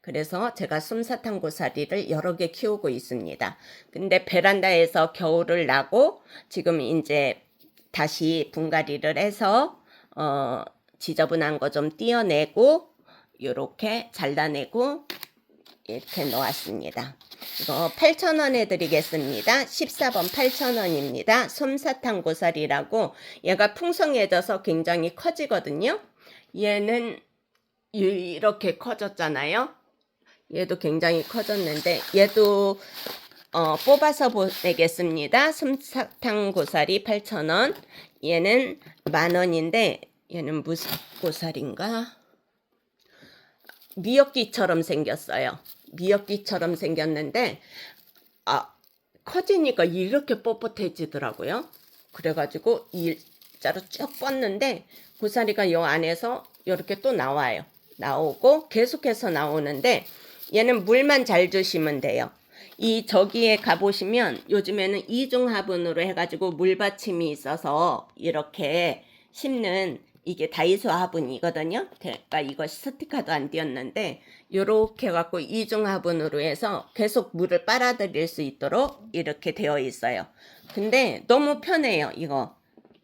그래서 제가 솜사탕 고사리를 여러 개 키우고 있습니다. 근데 베란다에서 겨울을 나고 지금 이제 다시 분갈이를 해서 지저분한 거 좀 떼어내고 이렇게 잘라내고 이렇게 놓았습니다. 이거 8,000원에 드리겠습니다. 14번 8,000원입니다. 솜사탕 고사리라고 얘가 풍성해져서 굉장히 커지거든요. 얘는 이렇게 커졌잖아요. 얘도 굉장히 커졌는데 얘도 뽑아서 보내겠습니다. 솜사탕 고사리 8,000원. 얘는 10,000원인데 얘는 무슨 고사리인가? 미역기처럼 생겼어요. 미역기처럼 생겼는데 커지니까 이렇게 뻣뻣해지더라고요. 그래가지고 일자로 쭉 뻗는데 고사리가 요 안에서 이렇게 또 나와요. 나오고 계속해서 나오는데 얘는 물만 잘 주시면 돼요. 이 저기에 가보시면 요즘에는 이중화분으로 해가지고 물받침이 있어서 이렇게 심는 이게 다이소 화분이거든요. 그러니까 이거 스티커도 안 띄었는데 요렇게 갖고 이중 화분으로 해서 계속 물을 빨아들일 수 있도록 이렇게 되어 있어요. 근데 너무 편해요. 이거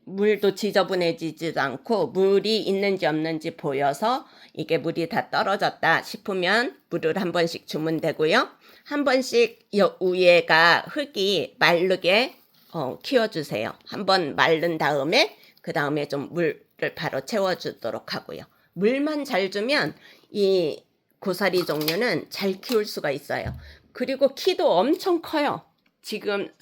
물도 지저분해지지도 않고 물이 있는지 없는지 보여서 이게 물이 다 떨어졌다 싶으면 물을 한 번씩 주면 되고요. 한 번씩 요 위에가 흙이 마르게 키워주세요. 한번 마른 다음에 그 다음에 좀 물을 바로 채워주도록 하고요. 물만 잘 주면 이 고사리 종류는 잘 키울 수가 있어요. 그리고 키도 엄청 커요. 지금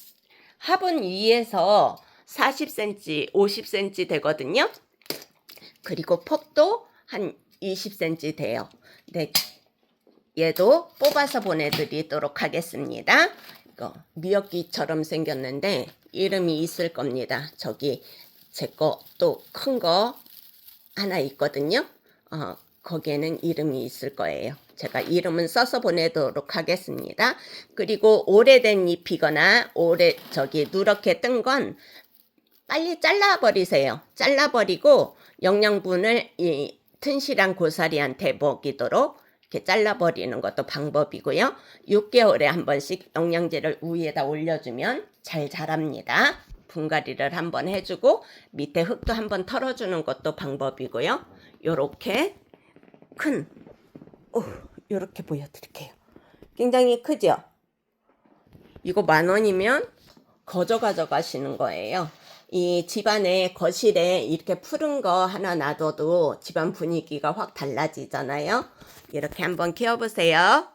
화분 위에서 40cm, 50cm 되거든요. 그리고 폭도 한 20cm 돼요. 네, 얘도 뽑아서 보내드리도록 하겠습니다. 이거 미역기처럼 생겼는데 이름이 있을 겁니다. 저기 제 거 또 큰 거 하나 있거든요. 거기에는 이름이 있을 거예요. 제가 이름은 써서 보내도록 하겠습니다. 그리고 오래된 잎이거나 누렇게 뜬 건 빨리 잘라버리세요. 잘라버리고 영양분을 이 튼실한 고사리한테 먹이도록 이렇게 잘라버리는 것도 방법이고요. 6개월에 한 번씩 영양제를 위에다 올려주면 잘 자랍니다. 분갈이를 한번 해주고 밑에 흙도 한번 털어주는 것도 방법이고요. 요렇게 요렇게 보여드릴게요. 굉장히 크죠? 이거 10,000원이면 거저 가져가시는 거예요. 이 집안에 거실에 이렇게 푸른 거 하나 놔둬도 집안 분위기가 확 달라지잖아요. 이렇게 한번 키워보세요.